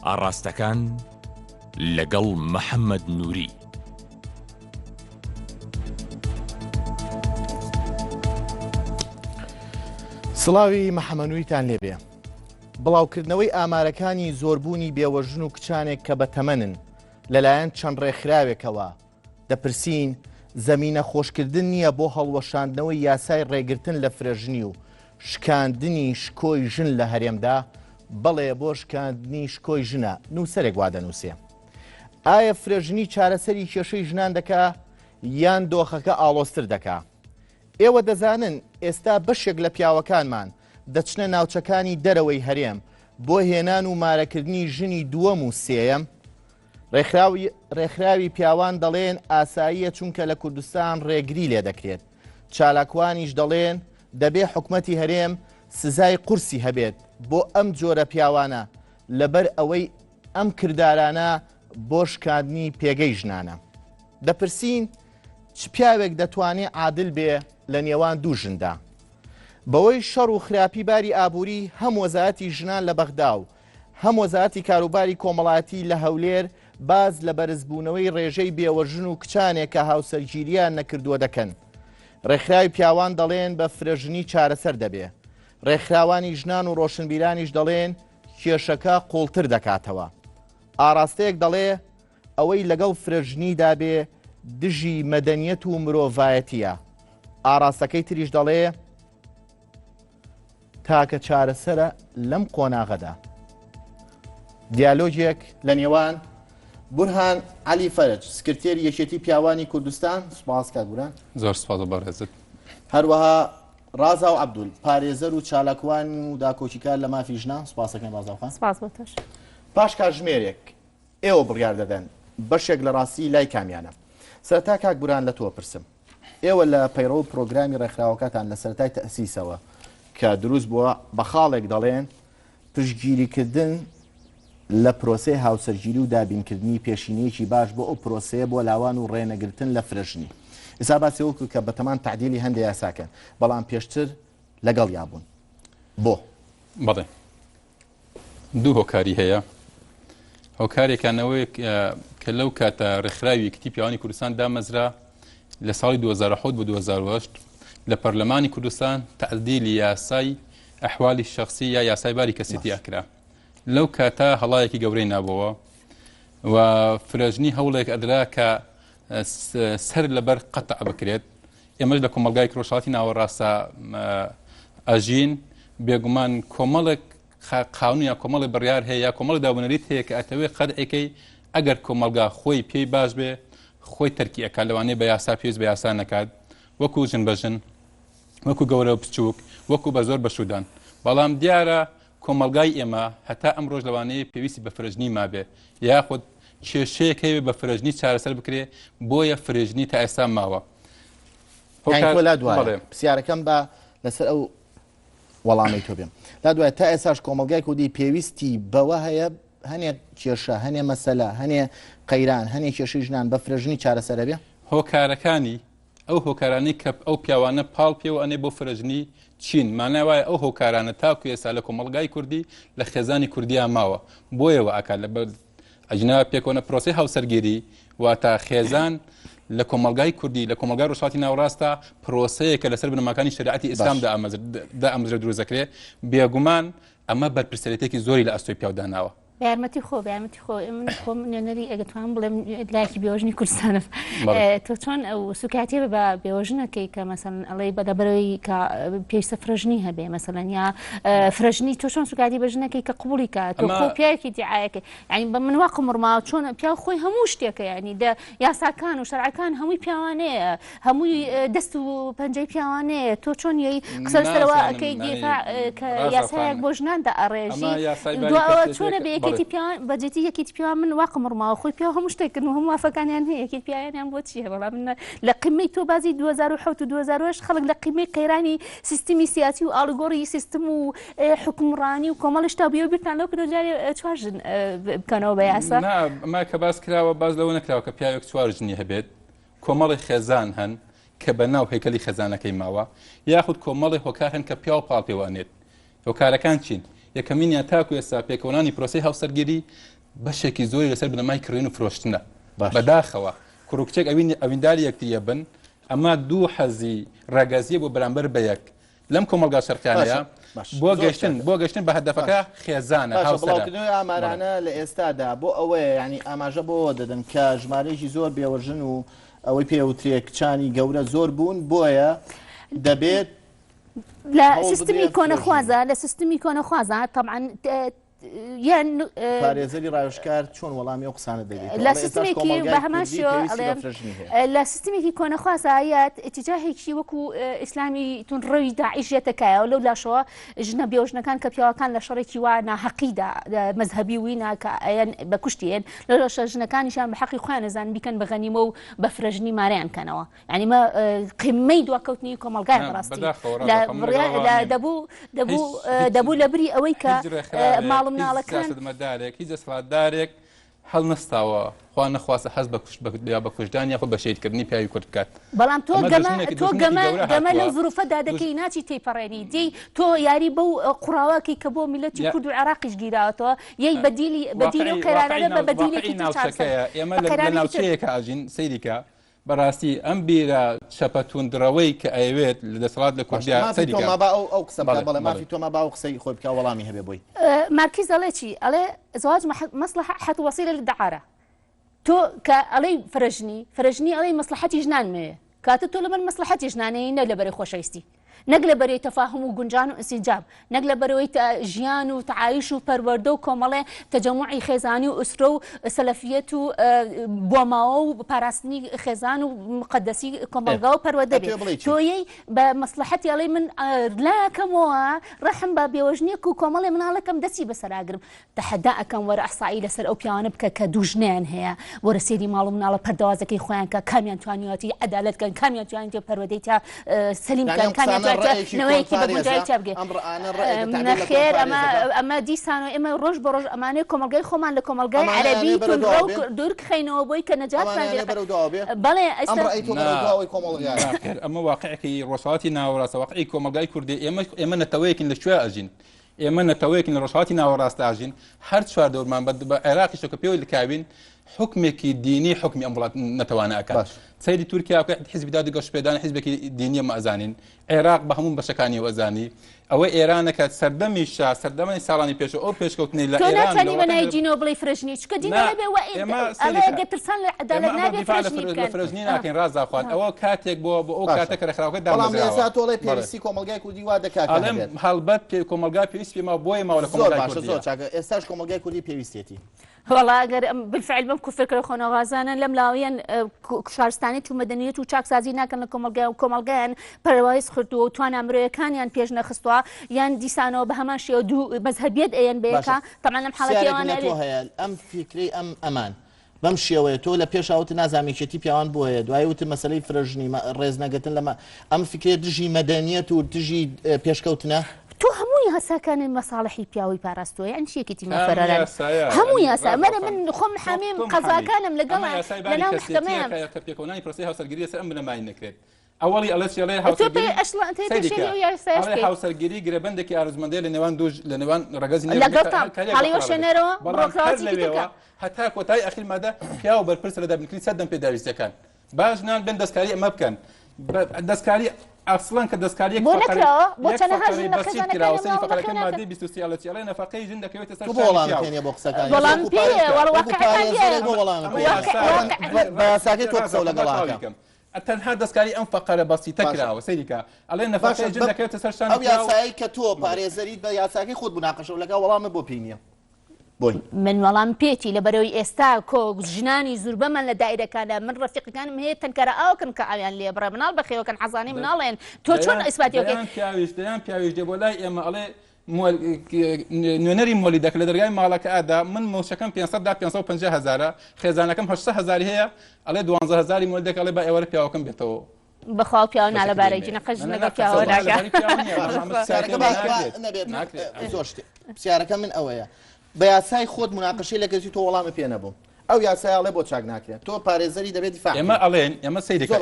ئاڕاستەکان لەگەڵ محەممەد نووری. سڵاوی محەمەنووریتان لێبێ. بڵاوکردنەوەی ئامارەکانی زۆربوونی بێوەژن و کچانێک کە بە تەمەنن لەلایەن چەند ڕێکخراوێکەوە دەپرسین زەمینە خۆشکردن نییە بۆ هەڵوەشاندنەوەی یاسای ڕێگرتن لە فرەژنی و شکاندنی شکۆی ژن لە هەرێمدا، بەڵێ بۆ شکاندنی شکۆی ژنە نووسەرێک وا دەنووسێ. ئایا فرەژنی چارەسەری کێشەی ژنان دەکا یان دۆخەکە ئاڵۆزتر دەکا؟ ئێوە دەزانن ئێستا بەشێک لە پیاوەکانمان دەچنە ناوچەکانی دەرەوەی هەرێم بۆ هێنان و مارەکردنی ژنی دووەم و سێیەم. ڕێکخراوی پیاوان دەڵێن ئاساییە چونکە لە کوردستان ڕێگری لێ دەکرێت. چالاکوانیش دەڵێن دەبێ حکومەتی هەرێم سزای قورسی هەبێت بۆ ئەم جۆرە پیاوانە لەبەر ئەوەی ئەم کردارانە بۆ شکاندنی پێگەی ژنانە. دەپرسین چ پیاوێک دەتوانێت عادل بێ لە نێوان دوو ژندا؟ بەوەی شەڕ و خراپی باری ئابووری هەم وەزارەتی ژنان لە بەغدا و هەم وەزارەتی کاروباری کۆمەڵاتی لە هەولێر باز لە بەرزبوونەوەی ڕێژەی بێوەژن و کچانێک کە هاوسەرگیریان نەکردووە دەکەن. ڕێکخراوی پیاوان دەڵێن بە فرەژنی چارەسەر دەبێ. ڕێکخراوانی ژنان و ڕۆشنبیرانیش دەڵێن کێشەکە قوڵتر دەکاتەوە. ئاراستەیەک دەڵێ ئەوەی لەگەڵ فرەژنیدا بێ دژی مەدەنیەت و مرۆڤایەتیە. ئاراستەکەی تریش دەڵێ تاکە چارەسەرە لەم قۆناغەدا. دیالۆجێک لە نێوان بورهان عەلی فەرج، سکرتێری یەکێتی پیاوانی کوردستان، سوپاس کات بورهان. زۆر سوپاس بەڕێزت. هەروەها ڕازا و عەبدول، پارێزەر و چالاکوان و داکۆچیکار لە مافی ژنان، سوپاسەکەم ڕازاوخان. سپاس بۆ تۆش. پاش کاتژمێرێک ئێوە بڕیار دەدەن بەشێک لە ڕاستی لای کامیانە. سەرەتا کاک بورهان لە تۆ پرسم، ئێوە لە پەیڕەو پرۆگرامی ڕێکخراوەکەتان لە سەرەتای تەئسیسەوە کە دروست بووە بە خاڵێک دەڵێن پشتگیریکردن لە پرۆسەی هاوسەرگیری و دابینکردنی پێشینەیەکی باش بۆ ئەو پرۆسەیە بۆ لاوان و ڕێنەگرتن لە فرەژنی. ئێستا باسی وەکو کە بەتەمان تعدیلی هەندێک یاساکەن، بەڵام پێشتر لەگەڵ یابوون. بۆ بەڵێ دوو هۆکاری هەیە. هۆکارێکانەوەی کە لەو کاتە ڕێکخراوی یەکێتی پیاوانی کوردستان دامەزرا لە ساڵی 2007 بۆ 2008 لە پەرلەمانی کوردستان تعدیلی یاسای ئەحوالی شەخسی یا یاسای باری کەسێتی ئەکرا. لەو کاتە هەڵایەکی گەورەی نابەوە و فرەژنی هەوڵێک ئەدرا کە سەر لەبەر قەتع بکرێت. ئێمەش لە کۆمەلگای کرۆشڵاتی ناوەڕاستە ئەژین بێگومان کۆمەڵێک قانون یا کۆمەڵی بڕیار هەیە یا کۆمەڵی دابنەریت هەیە کە ئەتەوێت قەدعەکەی ئەگەر کۆمەلگا خۆی پێی باش بێ خۆی تەرکی ئەکات، لەوانەیە بە یاسا پێویست بە یاسا نەکات، وەکو ژن بە ژن، وەکو گەورە و بچووک، وەکو بە زۆر بەشودان. بەڵام دیارە کۆمەلگای ئێمە هەتا ئەم ڕۆژ لەوانەیە پێویستی بە فرەژنی مابێ یاخود کێشەیەک هەیە بە فرەژنی چارەسەر بکرێ، بۆیە فرێژنی تا ئێستا ماوە. لا دوایە پرسیارەکەم بە لەسەر ئەو وەڵامی تۆ بێم. لا دوایە تا ئێساش کۆمەلگای کوردی پێویستی بەوە هەیە هەنێ کێشە، هەنێ مەسەلە، هەنێ قەیران، هەنێ کێشەی ژنان بە فرەژنی چارەسەرە بێ؟ هۆکارەکانی ئەو هۆکارانەی کە ئەو پیاوانە پاڵ پێوە ئەنێ بۆ فرەژنی چین مانای وایە ئەو هۆکارانە تاکو ئێستا لە کۆمەلگای کوردی لە خێزانی کوردیان ماوە. بۆیەوە ئاکات لە ئەجنا پێکۆنە پرۆسی هاوسەرگیری واتە خێزان لە کۆمەلگای کوردی لە کۆمەلگای ڕۆژهەڵاتی ناوەڕاستە پرۆسەیەکە لەسەر بنەماکانی شەریعەتی ئیسلامدا ئامەزرا دروست دەکرێت. بێگومان ئەمە بەرپرسەرەتێکی زۆری لە ئەستۆی پیاوداناوە. یارمەتی خۆ من خۆم نوێنەری ئەگەتوان بڵێم لایکی بێوەژنی کوردستانە. تۆ چۆن ئەو سوکاتێ بە بێوەژنەکەی کە مەسەڵەن ئەڵێ بەدەبەرەوەی کە پێویستە فرەژنی هەبێ مەسەڵەن یا فرەژنی تۆ چۆن سوکاتی بەژنەکەی کە قبوڵی کات تۆ خۆ پیاوێکی دیعایەکە ینی بە من وا قمڕما چۆن پیا خۆی هەموو شتێکە ینی یاساکان و شەرعەکان هەمووی پیاوانەیە، هەمووی دەست و پەنجەی پیاوانەیە. تۆ چۆن یۆی قسە لەسەرەوە ئەکەی دیفاع کە یاسایەک بۆ ژناندا ئەڕێژی دووەوە چۆنە بێ بەجێتی یەکێتی پیاوان من واقم ڕماوە خۆی پیا هەموو شتێکردن و هەموو وافەکانیان هەیە یەکێت پیاوانیان بۆ چیە؟ بەڵام من لە قیمەی تۆ بازی 2007 و 2008 خەڵک لە قیمەی قەیرانی سیستمی سیاسی و ئاڵگۆڕی سیستم و حکومڕانی و کۆمەڵ شتا بیەوە بیرتان لەو کردو جارێ چوار ژن بکەنەوە بە یاسا. ئەمە کە باس کراوە باز لەوە نەکراوە کە پیاوێک چوار ژنی هەبێت. کۆمەڵی خێزان هەن کە بە ناو هەیکەلی خێزانەکەی ماوە، یاخود کۆمەڵی هۆکار هەن کە پیا و پاڵ پێوانێت. هۆکارەکان چین؟ یەکەمینیان تاکو ئێستا پێکەوەڵانی پرۆسی هاوسەرگیری بەشێکی زۆری لەسەر بنەمای کڕین و فرۆشتنە بەداخەوە کوڕکچێک ئەوینداری یەکتریە بن ئەمە دوو حەزی ڕێگەزیە بۆ بەرامبەر بە یەک لەم کۆمەلگا شەرقیانەیە بۆ گەشتن بە هەدەفەکە خێزانە هاوسەرکردنەوەی ئامارانە لە ئێستادا بۆ ئەوەیە ینی ئاماژە بۆ دەدەن کە ژمارەیەکی زۆر بێوەژن و ئەوەی پێوترێ کچانی گەورە زۆر بوون بۆیە دەبێت لە سیستمی کۆنەخوازە لە سیستمی کۆنەخوازە طبعا یان پارێزەری ڕایشکار چۆن وەڵامی ئەو قسانە دەبێت لە سیستمێکی بە هەماشیەوە لە سیستمێکی کۆنەخوازایەت اتجاهێکی وەکو ئیسلامی تون ڕەوی داعیشێتەکایەوە لەو لاشەوە ژنە بێوژنەکان کە پیاوەکان لە شەڕێکی وا ناحەقیدا مەذهبی وینە کە ئەیان بە کوشتێن لە لاشە ژنەکانیشان بە حەقی خۆیان نەزانن بیکەن بە غەنیمە و بە فرەژنی ماریان کەنەوە یعنی مە قیمەی دواکەوتنی کۆمەلگای بەڕاستی دەبوو لە بری ئەوەی کە ماڵ سیاستمەدارێک هیچ دەسەڵاتدارێک هەڵ نستاوە خوا نەخواستە حەز بە کوژدان یاخۆ بە شەیدکردنی پیاوی کورد بکات بەڵام تۆ گەمە لەو زروفەدا دەکەی ناچی تێپەڕێنی دی تۆ یاری بەو قوڕاواکی کە بۆ میلەتی کورد و عێراقیش گیراوەتەوە یەی بەدیلی و قێرانە بە بەدیلێکی ئێمە لە ناوچەیەکە ئاژین سەیریکە بەڕاستی ئەم بیرە شەپەتوندڕەوەی کە ئەوێت لە دەسەڵات لە کوردیا ئەو قسە بەڵێ مافی تۆمە با و قسەی خۆی بکە وەڵامی هەبێ بۆی مارکیز ئەڵێ چی ئەڵێ زواج مەصلحة وسيلة للدعارة تۆ کە ئەڵێ فرەژنی ئەڵێ مەصلحەتی ژنانمەیە کاتە تۆ لەبەر مەصلحەتی ژنانەیە نە لەبەرەی خۆشەویستی نەک لە بەرەوەی تەفاهم و گونجان و ئینسیجاب نەک لە بەرەوەی ژیان و تعایش و پەروەردە و کۆمەڵێ تەجەموعی خێزانی و ئوسرە و سەلەفیەت و بۆماوە و پاراستنی خێزان و مقدسی کۆمەلگا و پەروەردە بێت تۆیەی بە مەصلحەتی ئەڵێ من لاکەمەوە ڕەحم بە بێوەژنێک و کۆمەڵێ مناڵەکەم دەستی بەسەراگرم تەحەدا ئەەکەم وەرە ئەحسایی لەسەر ئەو پیاوانە بکە کە دوو ژنیان هەیە وەرە سێری ماڵ و مناڵە پەردەوازەکەی خۆیان کە کامیان توانیوەتی عەدالەتکەن کامیان توانیوێت پەروەردەی تا سەلیمکەن کامیان نەوەیەکی بە گونجای چا بگێت نەخێر ئەمە دیسان و ئێمە ڕۆژ بە ڕۆژ ئەمانەیە کۆمەلگای خۆمان لە کۆمەلگای عەرەبی دوور بخەینەوە بۆی کە نەجاتمان بەڵێ ئەمە واقعەکەی ڕۆژهاتی ناوەڕاستە واقعی کۆمەلگای کوردی ئێمە نەتەوەیەکین لە کوێ ئەژین ئێمە نەتەوەیەکین لە ڕۆژهاتی ناوەڕاستە ئاژین هەر چوار دەورمان بە عێراقیشە کە پێوەی لکاوین حکمێکی دینی حکمی ئەم وڵات نەتەوانە ئەکات سەیری تورکیا حیزبی دادگەشت پێدان حیزبێکی دینیە مەزانین عێراق بە هەموو بەشەکانی وەزانی ئەوە ئێرانەکە سەردەمی شا سەردەمەی ساڵانی پێش ئەو پێشکەوتنی لە ئێران تۆ بەنای دینەوە بڵێ فرەژنی چکە دینە نەبێ گەترسان لە عەدالەت نابێ فرەژنی ناکەین ڕازاخوان ئەوە کاتێک بۆ ئەو کاتەکە ڕێکخراوەکە دامەزراوە بەڵام تۆڵێ پێویستی کۆمەلگای کوردی وا دەکات هەڵبەت کۆمەلگای پێویست پێما بۆی ماوە لە کۆمەلگای کوردی ئێستاش کۆمەلگای کوردی پێویستێتی والله ئەگەر بالفعل بم کوفرکە خۆنەوازانن لەم لاوەیان شارستانی تو مەدەنیەت و چاکسازی ناکەن لە کۆمەلگایان پەرەوایز خردووە و توانە مرۆیەکانیان پێش نەخستووە یان دیسانەوە بە هەمان شێوە دوو مەذهەبیەت ئەیەن بێکە تەمان لەم حاڵەتەوانە هەیە ئەم فکری ئەمان بەم شێوەیە تۆ لە پێشاوت نازانێکێتی پیاوان بۆ هەیە دوای وتە مەسەلەی فرەژنی ڕێزنەگەتن لەمە ئەم فکرێ دژی مەدەنیەت و دژی پێشکەوتنە تۆ هەمووی هەساکانی مەساڵحی پیاوی پاراستووە یان شێکێتی مەفەرەران هەموو یاسا مەرە من خۆم حامیم قەزاکانم لەگەڵ لەناو محکەمەیان کە پێکەوەنانی پرۆسی هاوسەرگیری سەر ئەم بنەمای نەکرێت ئەوەڵی ئەڵێ هاوسەرگیری گرەبەندێکی ئارزومەندەیە لە نێوان ڕەگەزی هەڵیوەشێنەرەوە بڕۆکراوە هەتا کۆتایی ئەخیر مادە پیاوە بەرپرس لە دابنکردنی سەردەم پێداویستەکان باش نان بن دەستکاری ئەمە بکەن دەستکاری ئەسڵەن کە دەستکاریەک بۆ نەکراوە بۆ چەنە هەژن لە خێزانەکانی فەقەرەکە مادەی 23 ئەڵەتی ئەڵێ نەفەقەی ژن دەکەوێتە سەر وەڵامێنێ بۆ قسەکانی وەڵام پێیە بە یاساکەی تۆ قسە لەگەڵاکەم تەنها دەستکاری ئەم فەقەرە بەسیتە کراوە سەیریکە ئەڵێ نەفەقەی ژن دەکەوێتە سەر شان ئەو یاسایی کە تۆ پارێزەریت بە یاساکەی خۆت بناقەشەوە لەگەڵ وەڵامە بۆ پێینە من وەڵام پێێتی لە بەرەوەی ئێستا کۆ ژنانی زوربەمان لە دایرەکانە من ڕەفیقەکانم هەیە تەنکەرە ئاوکن کە ئاویان لێ بڕە مناڵ بەخێوەکەن حەزانی مناڵێن تۆ چۆن ئیسباتیەکەی پیاویشتیان دێ بۆ لای ئێمە ئەڵێ نوێنەری مۆلی دەکە لە دەرگای ماڵەکە ئادا من مۆشەکەم 550,000 خێزانەکەم 800,000 هەیە ئەڵێ 12,000 مۆل دەکە ئەڵێ بە ئێوەرە پیاوەکەم بێتەوە بەخوا پیاوە نالەبارەی نەقەش نەگە پیاوە پرسیارەکە من ئەوەیە بە یاسای خۆت مناقەشەی لەگەزی تۆ وەڵامە پێ نەبوو ئەو یاسای ئەڵێ بۆ چاک ناکرێت تۆ پارێزەری دەبێت دیفاع ئێمە ئەڵێن ئێمە سەیرەکە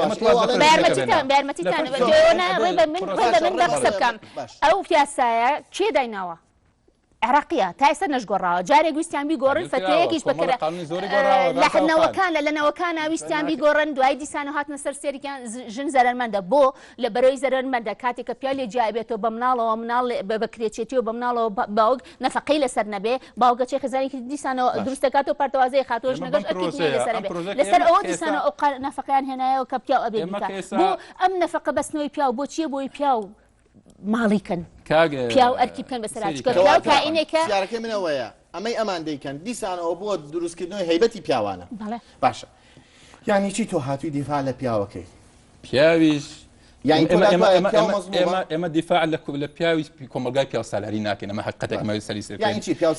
بارمەتیتان ڕێ بە من قسە بکەم ئەو یاسایە کێ دایناوە عراقیە تا ئێستا نەشگۆڕاوە جارێک ویستیان بیگۆڕن فتەیەکیش بکرە لە نەوەکانە ویستیان بیگۆڕن دوای دیسانە هاتنە سەر سێریان ژن زەرمەندە بۆ لە بەرەوەی زەرمەندە کاتێککە پیا لێ جیابێتەوە بە مناڵەوە مناڵ بە کرێچێتیەوە بە مناڵەوە باوک نەفقەی لەسەر نەبێ باوکەچی خزانێکی دیسانەوە دروست دەکاتەوە پارتەوازەی خاتۆش نەگەش لەسەر ئەوە دیسانە ئەو نەفقەیان هێنایەوە کە پیا ئەبێ بۆ ئەم نەفقە بەستنەوەی پیا بۆ چیە بۆی پیا و ماڵیکن پیا و ئەرکی بکەن بەسەر کائینێکە منەوەیە ئەمەی ئەمان دەیکەن دیسانەوە بۆ دروستکردنەوەی هەیبەتی پیاوانە باشە یانی چی تۆ هاتووی دیفاع لە پیاوەکەی پیاویش ئێمە دیفاع لە پیاوی کۆمەلگای پیا سالاری ناکەین ئەمە حقیقەتێکمەوەی سەری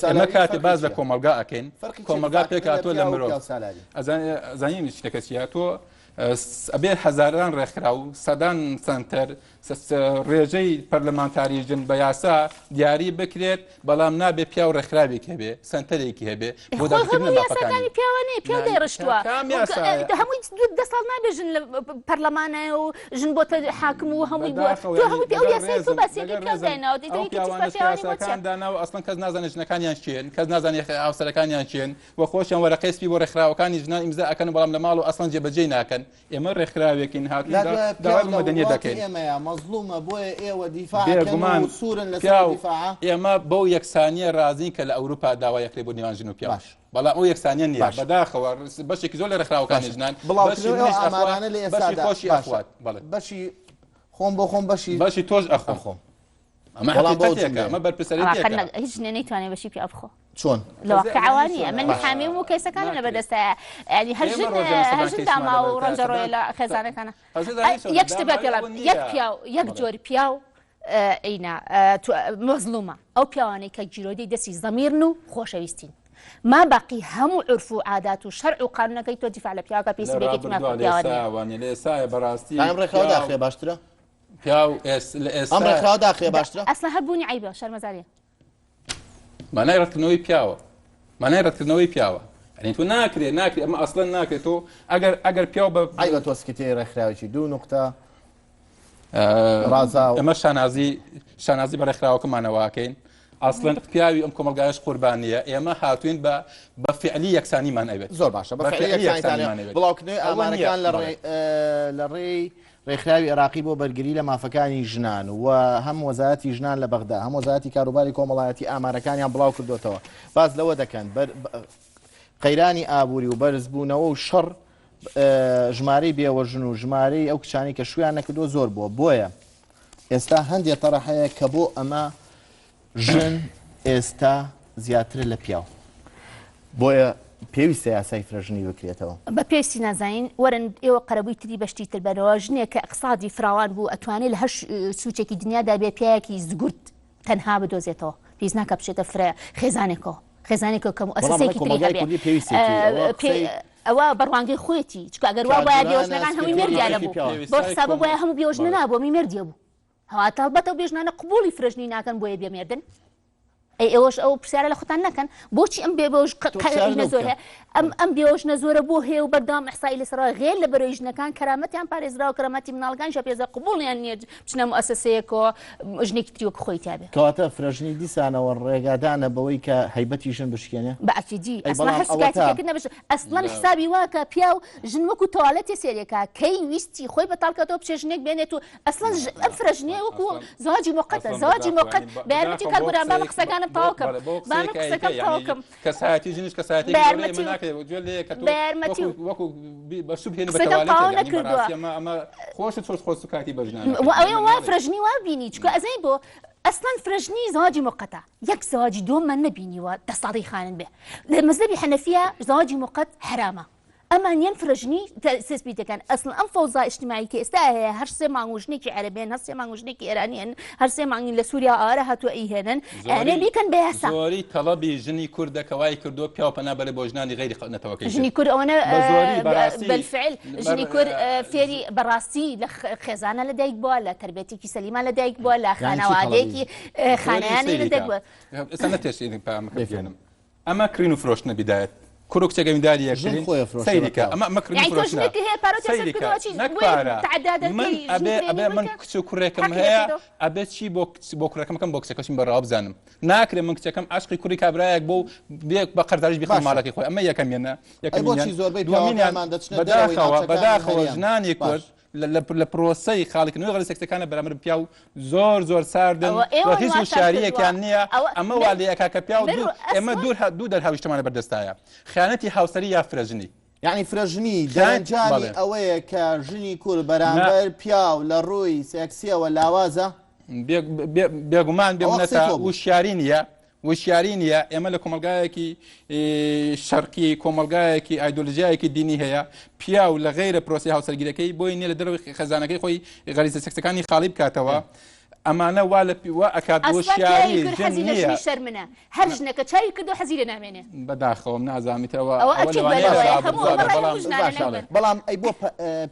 ئەمە کاتێ باز لە کۆمەلگا ئەکەین کۆمەلگا پێکاتۆ لە مرۆڤ ئەزانین شتێکە چیە تۆ ئەبێ هەزاران ڕێکخرا و سەدان سنتەر ڕێژەی پەرلەمانتاریژن بە یاسا دیاری بکرێت بەڵام نابێ پیا و ڕێکخراوێک هەبێ سنتەرێکی هەبێ بۆ یاساکانی پیاوانەیە پیا دەیڕشتووە هەمووی دە ساڵ نابێژن لە پەرلەمانە و ژن بۆتە حاکم و هەمووی دانا و ئەسڵەن کەس نازانێت ژنەکانیان چێن کەس نازانێت ئاوسەرەکانیان چێن و خۆشیان وەرەقەی سپی بۆ ڕێکخراوەکانی ژنان ئیمزا ئەکەن بەڵام لە ماڵ و ئەسڵەن جێبەجێ ناکەن ئێمە ڕێکخراوێکین هاتووی داوای مەدەنیە دەکەین مەظلومە بۆیە ئێوە دیفاع سوورن لەسەر دیفاع ئێمە بەو یەکسانیە رازین کە لە ئەوروپا داوای یەکرێ بۆ نێوان ژن و پیاوە بەڵام ئەو یەکسانیە نییە بەداخەوە بەشێکی زۆر لە ڕێکخراوەکانی ژنان ئامارانە لە ئێستا بەشی خۆم بۆ خۆم بەشی تۆش ئەخۆم ئەمە حقیقەتێکە ئەمە بەرپرسەریەتێکە هیچ نەیتوانێت بەشی پیا بخۆ چۆن لەواقعوانیە من حامی و کەیسەکانم لە بەدەستایە ینی هەرژن تاما و ڕەنجەڕۆیە لە خێزانەکانە یەک شتە بێت یەک پیا و یەک جۆری پیا و ئەینا مەظلومە ئەو پیاوانەی کە جیرۆدەی دەستی زەمیرن و خۆشەویستین ما باقی هەموو عرف و عادات و شەرع و قانونەکەی تۆ دیفاع لە پیاوەکە پێویستی بێت پیاوانە لە ئێستا بەڕاستی ڕێکخراو داخلێ باشترە پیاو لە ئێستا ئەم ڕێکخراو داخلێ باشترە ئەسڵا هەربوونی عیبە شەرمەزاریە مانای ڕەتکردنەوەی پیاوە مانای ڕەتکردنەوەی پیاوە ئەنی تۆ ناکرێت ئەمە ئەسڵەن ناکرێت تۆ ئەگەر پیاو بە ئایوە تۆسکتی ڕێکخراوێکی 2 نقطە ڕازا ئەمە شانازی بە ڕێکخراوەکەمانەوەکەین ئەسڵەن پیاوی ئەم کۆمەلگایش قوربانیە ئێمە هاتوین بە فعلی یەکسانیمان ئەوێت زۆر باشە بە فعلی یەکسانیمان بڵاوکردنەوەی ئامارەکان لە ڕێی ڕێکخراوی عێراقی بۆ بەرگری لە مافەکانی ژنان و هەم وەزارەتی ژنان لە بەغدا هەم وەزارەتی کاروباری کۆمەڵایەتی ئامارەکانیان بڵاو کردوتەوە باز لەوە دەکەن قەیرانی ئابووری و بەرزبوونەوە و شەڕ ژمارەی بێوەژن و ژمارەی ئەو کچانی کە شویان نەکردو زۆر بووە بۆیە ئێستا هەندێک تەڕەحەیە کە بۆ ئەمە ژن ئێستا زیاتر لە پیاو بۆیە پێویستە یاسای فرەژنی بکرێتەوە بە پێویستی نازانین وەرن ئێوە قەرەبووی تری بەشتی تر بەرەوە ژنێک کە ئەقسادی فراوان بوو ئەتوانێت لە هەر سوچێکی دنیادا بێ پیاەکی زگورت تەنها بدۆزێتەوە پێویست ناکە بچێتە فرە خێزانێکەوە کەم ئەساسێکی تری ئەوە بەڕوانگەی خۆیەتی چکە ئەگەر وا وایە بێوەژنەکان هەمووی مێردیانە بوو بۆ حسابە وایە هەموو بێوەژنە نابووە مێردیە بوو هەواتە بەتەوە بێژنانە قبوڵی فرەژنی ناکەن بۆیە بێمێردن ئێوەش ئەو پرسیارە لە خۆتان نەکەن بۆچی ئەم بێژنە زۆر هەیە ئەم بێوەژنە زۆرە بۆ هەیە و بەردەوام ئەحسایی لەسەرەوە غێر لە بەرەوەی ژنەکان کەرامەتیان پارێزراوە کەرامەتی مناڵەکان شەپێزە قبوڵیان نییە بچنە مؤسسەیەکەوە ژنێکی تریوەک خۆی تابێ کەواتە فرەژنی دیسانەوە ڕێگادانە بەوەی کە هەیبەتی ژن بشکێنێ بەعکیدی ئەسڵەن حسابی واکە پیا و ژن وەکو تۆالەتی سێرێکە کەی ویستی خۆی بەتاڵکەتەوە پێ ژنێک بێنێت و ئەسڵەن ئەم فرەژنیە وەکو زواجی موقەتە زواجی موقەت بەیارمەتی کاربران بە قسەکانم تاوکەم کەسایەتی ژنیش کەسایەتی خۆشت خۆش سوکاتی بەژنان وا فرەژنی وا بینی چکە ئەزەی بۆ ئەسڵەن فرەژنی زواجی موقەتە یەک زواجی دۆمە نەبینیوە دەسەڵی خانن بێ لە مەزەبی حەنەفیە زواجی موقەت حرامە ئەمانیان فرەژنی سێسپی دەکەن ئەسڵ ئەم فەوزا ئیجتیماعی کە ئێستا هەیە هەر سێ مانگ و ژنێکی عەرەبێن هەر سێ مانگ و ژنێکی ئێرانیان هەر سێ مانگی لە سووریا ئاوارە هاتووە ئیهێنن ئەنێ بیکەن بە یاسا زۆری تەڵەبی ژنی کوردەکە وای کردووە پیاو پەنا بەرە بۆ ژنانی غەیری نەتەوەکەی ژنی کورد ئەوەنە بالفعل ژنی کورد فێری بەڕاستی لە خێزانە لەدایک بووە لە تربێتێکی سەلیمان لەدایک بووە لە خانەوادەیەکی خانەیانی لەدایک بووە ئێستا نەتێشێنی پامەکەێنم ئەمە کرین و فرۆشتنە بیدایەت کوڕ و کچێک گەیمداریە ژن خۆی ئەفرۆشێ سەیریکە بە ئەمە مەکردنی يعني فرۆشتنە توجنك هي بارو سەیریکە تسكت نەک پارە من تعداد ئەبێ من کچ و کوڕێکم هەیە ئەبێت چی بۆ کوڕەکەمەکەم بۆ کچەکەشم بەڕاو بزانم ناکرێت من کچەکەم عاشقی کوڕی کابرایەک بۆ بە قەرداریش بخۆم ماڵەکەی خۆی ئەمە یەکەمیانە بەداخەوە ژنانی کورد لە پرۆسەی خاڵکردنەوەی غەڵی سەکسەکانە بەرامبەر پیا و زۆر ساردن هیچ وشاریەکیان نییە ئەمە وا لە یەکا کە پیا و ئێمە دوو دەرهاویشتمانە بەردەستایە خیانەتی هاوسەری یا فرەژنی یعنی فرەژنی دەرەنجامی ئەوەیە کە ژنی کوور بەرامبەر پیا و لە ڕووی سێکسیەوە لاوازە بێگومان بێنێتە وشیاری نیە ئێمە لە کۆمەلگایەکی شەرقی کۆمەلگایەکی ئایدۆلۆژیایەکی دینی هەیە پیا و لە غەیرە پرۆسی هاوسەرگیرەکەی بۆی نیە لە دەرەوەی خەزانەکەی خۆی غەریزە سەکسەکانی خاڵی بکاتەوە ئەمانە وا لە ئەکات وشیاری ژن نییە شەرمنە هەر ژنەکە چاوی کردو حەزی لە نامێنێ بەداخەوەم نازانیتەوە بەڵام ئەی بۆ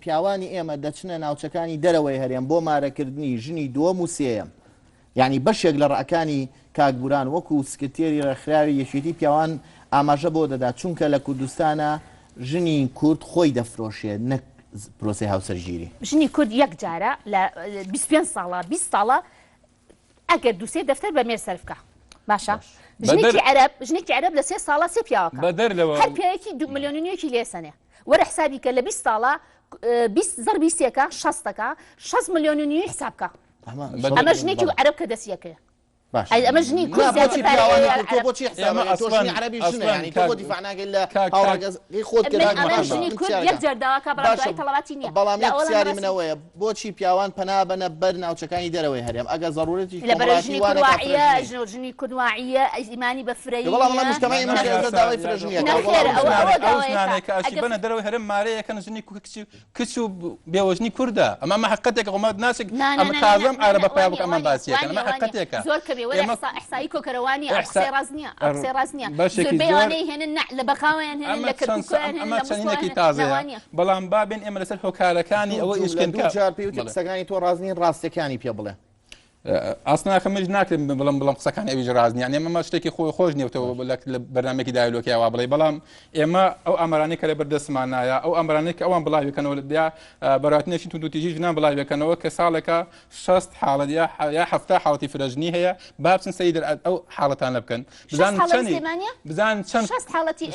پیاوانی ئێمە دەچنە ناوچەکانی دەرەوەی هەرێم بۆ مارەکردنی ژنی دووەم و سێەم یعنی بەشێک لە ڕەکانی کاکبوران وەکو سکرتێری ڕێکخراوی یەکێتی پیاوان ئاماژە بۆ دەدا چونکە لە کوردستانە ژنی کورد خۆی دەفرۆشێ نەک پرۆسی هاوسەرگیری ژنی کورد یەک جارە لە 25 ساڵە 20 ساڵە ئەگەر دووسێ دەفتەر بە مێر سەرفکە باشە ژنێکی عەرەب لە 3 ساڵە سێ پیاوەکە هەر پیاوێکی 2 ملیۆنیەکی لێسەنێ وەرە حسابی کە لە 20 ساڵە 20 زەربی سێکە 60ەکە 6 ملیۆنی حسابکە ئەمە ژنێکی عەرەب کە دەستیەکەیە ئەمە ژنی بۆچی عەرەبی ژنە ینی تۆ بۆ دیفاع ناکەی لە هاوڕێگەی خۆت یەک جەرداوەکە بەڵام تەڵەباتی نییە بەڵام پرسیاری منەوەیە بۆچی پیاوان پەنا بەنە بەر ناوچەکانی دەرەوەی هەرێم ئەگە ضرورەتی لەبەر ژنی کوردواعیە ژنی کوردواعیە ئیمانی بە فرەیی بەڵام مجتەمەی ئێمە داوای فرەژنیەکە ئەوژنانێکە ئاشی بەنە دەرەوەی هەرێم مارەیەکەن ژنی کچ و بێوەژنی کووردە ئەمە حقەتێکە قومات ناسێک ئەمە تازەم عەرەبە پیا بکە ئەمان باسیەکە ئەمە حقەتێکە احصائي كوكرواني اقصي رازنيا بياني هنا لبقاوين هنا لكركوكوين هنا لمصوين هنا بلان بابين اما لسر هوكاركاني او ايشكن كا جار بيوتي قسەکانی تۆ رازنين ڕاستەکانی پێ بڵێ ئاسنا خەمەش ناکرێن بڵم قسەکانی ئەویش ڕازنی یعنی ئەمە شتێکی خۆش نیەوە لە بەرنامێکی دایلۆکی وا بڵێ بەڵام ئێمە ئەو ئەمرانەی کە لە بەردەستمانایە ئەو ئەمرانەی کە ئەوان بڵاویەکەنەوە لە بەڕاتنێکی توتیژی ژنان بڵاویەکەنەوە کە ساڵێکە 60 حاڵەت یا 70 حاڵەتی فرەژنی هەیە با بچن سەیدر ئەو حاڵەتانە بکەن بزان چەند حاڵەتی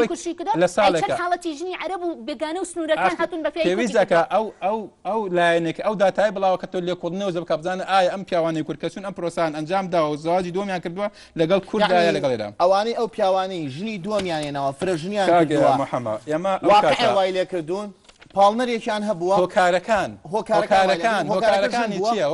کوشی کرد لە ساڵێکە حاڵەتی ژنی عەرەب و بێگانە و سنوورەکان هاتون بە پێویستەکە ئەو لایەنێک ئەو داتای بڵاوە کە تۆ لێکۆڵنەوە زە بکە بزانە ئایا ئەم پیاوانی کورکەچون ئەم پرۆسان ئەنجام دا و زواجی دومیان کردووە لەگەڵ کوردایە لەگەڵێدا ئەوانەی ئەو پیاوانی ژنی دومیانێنەوە فرەژنیان محەممەد ئێمە وای لێ کردوون پاڵنەرێکیان هەبووە هۆکارەکانی چییە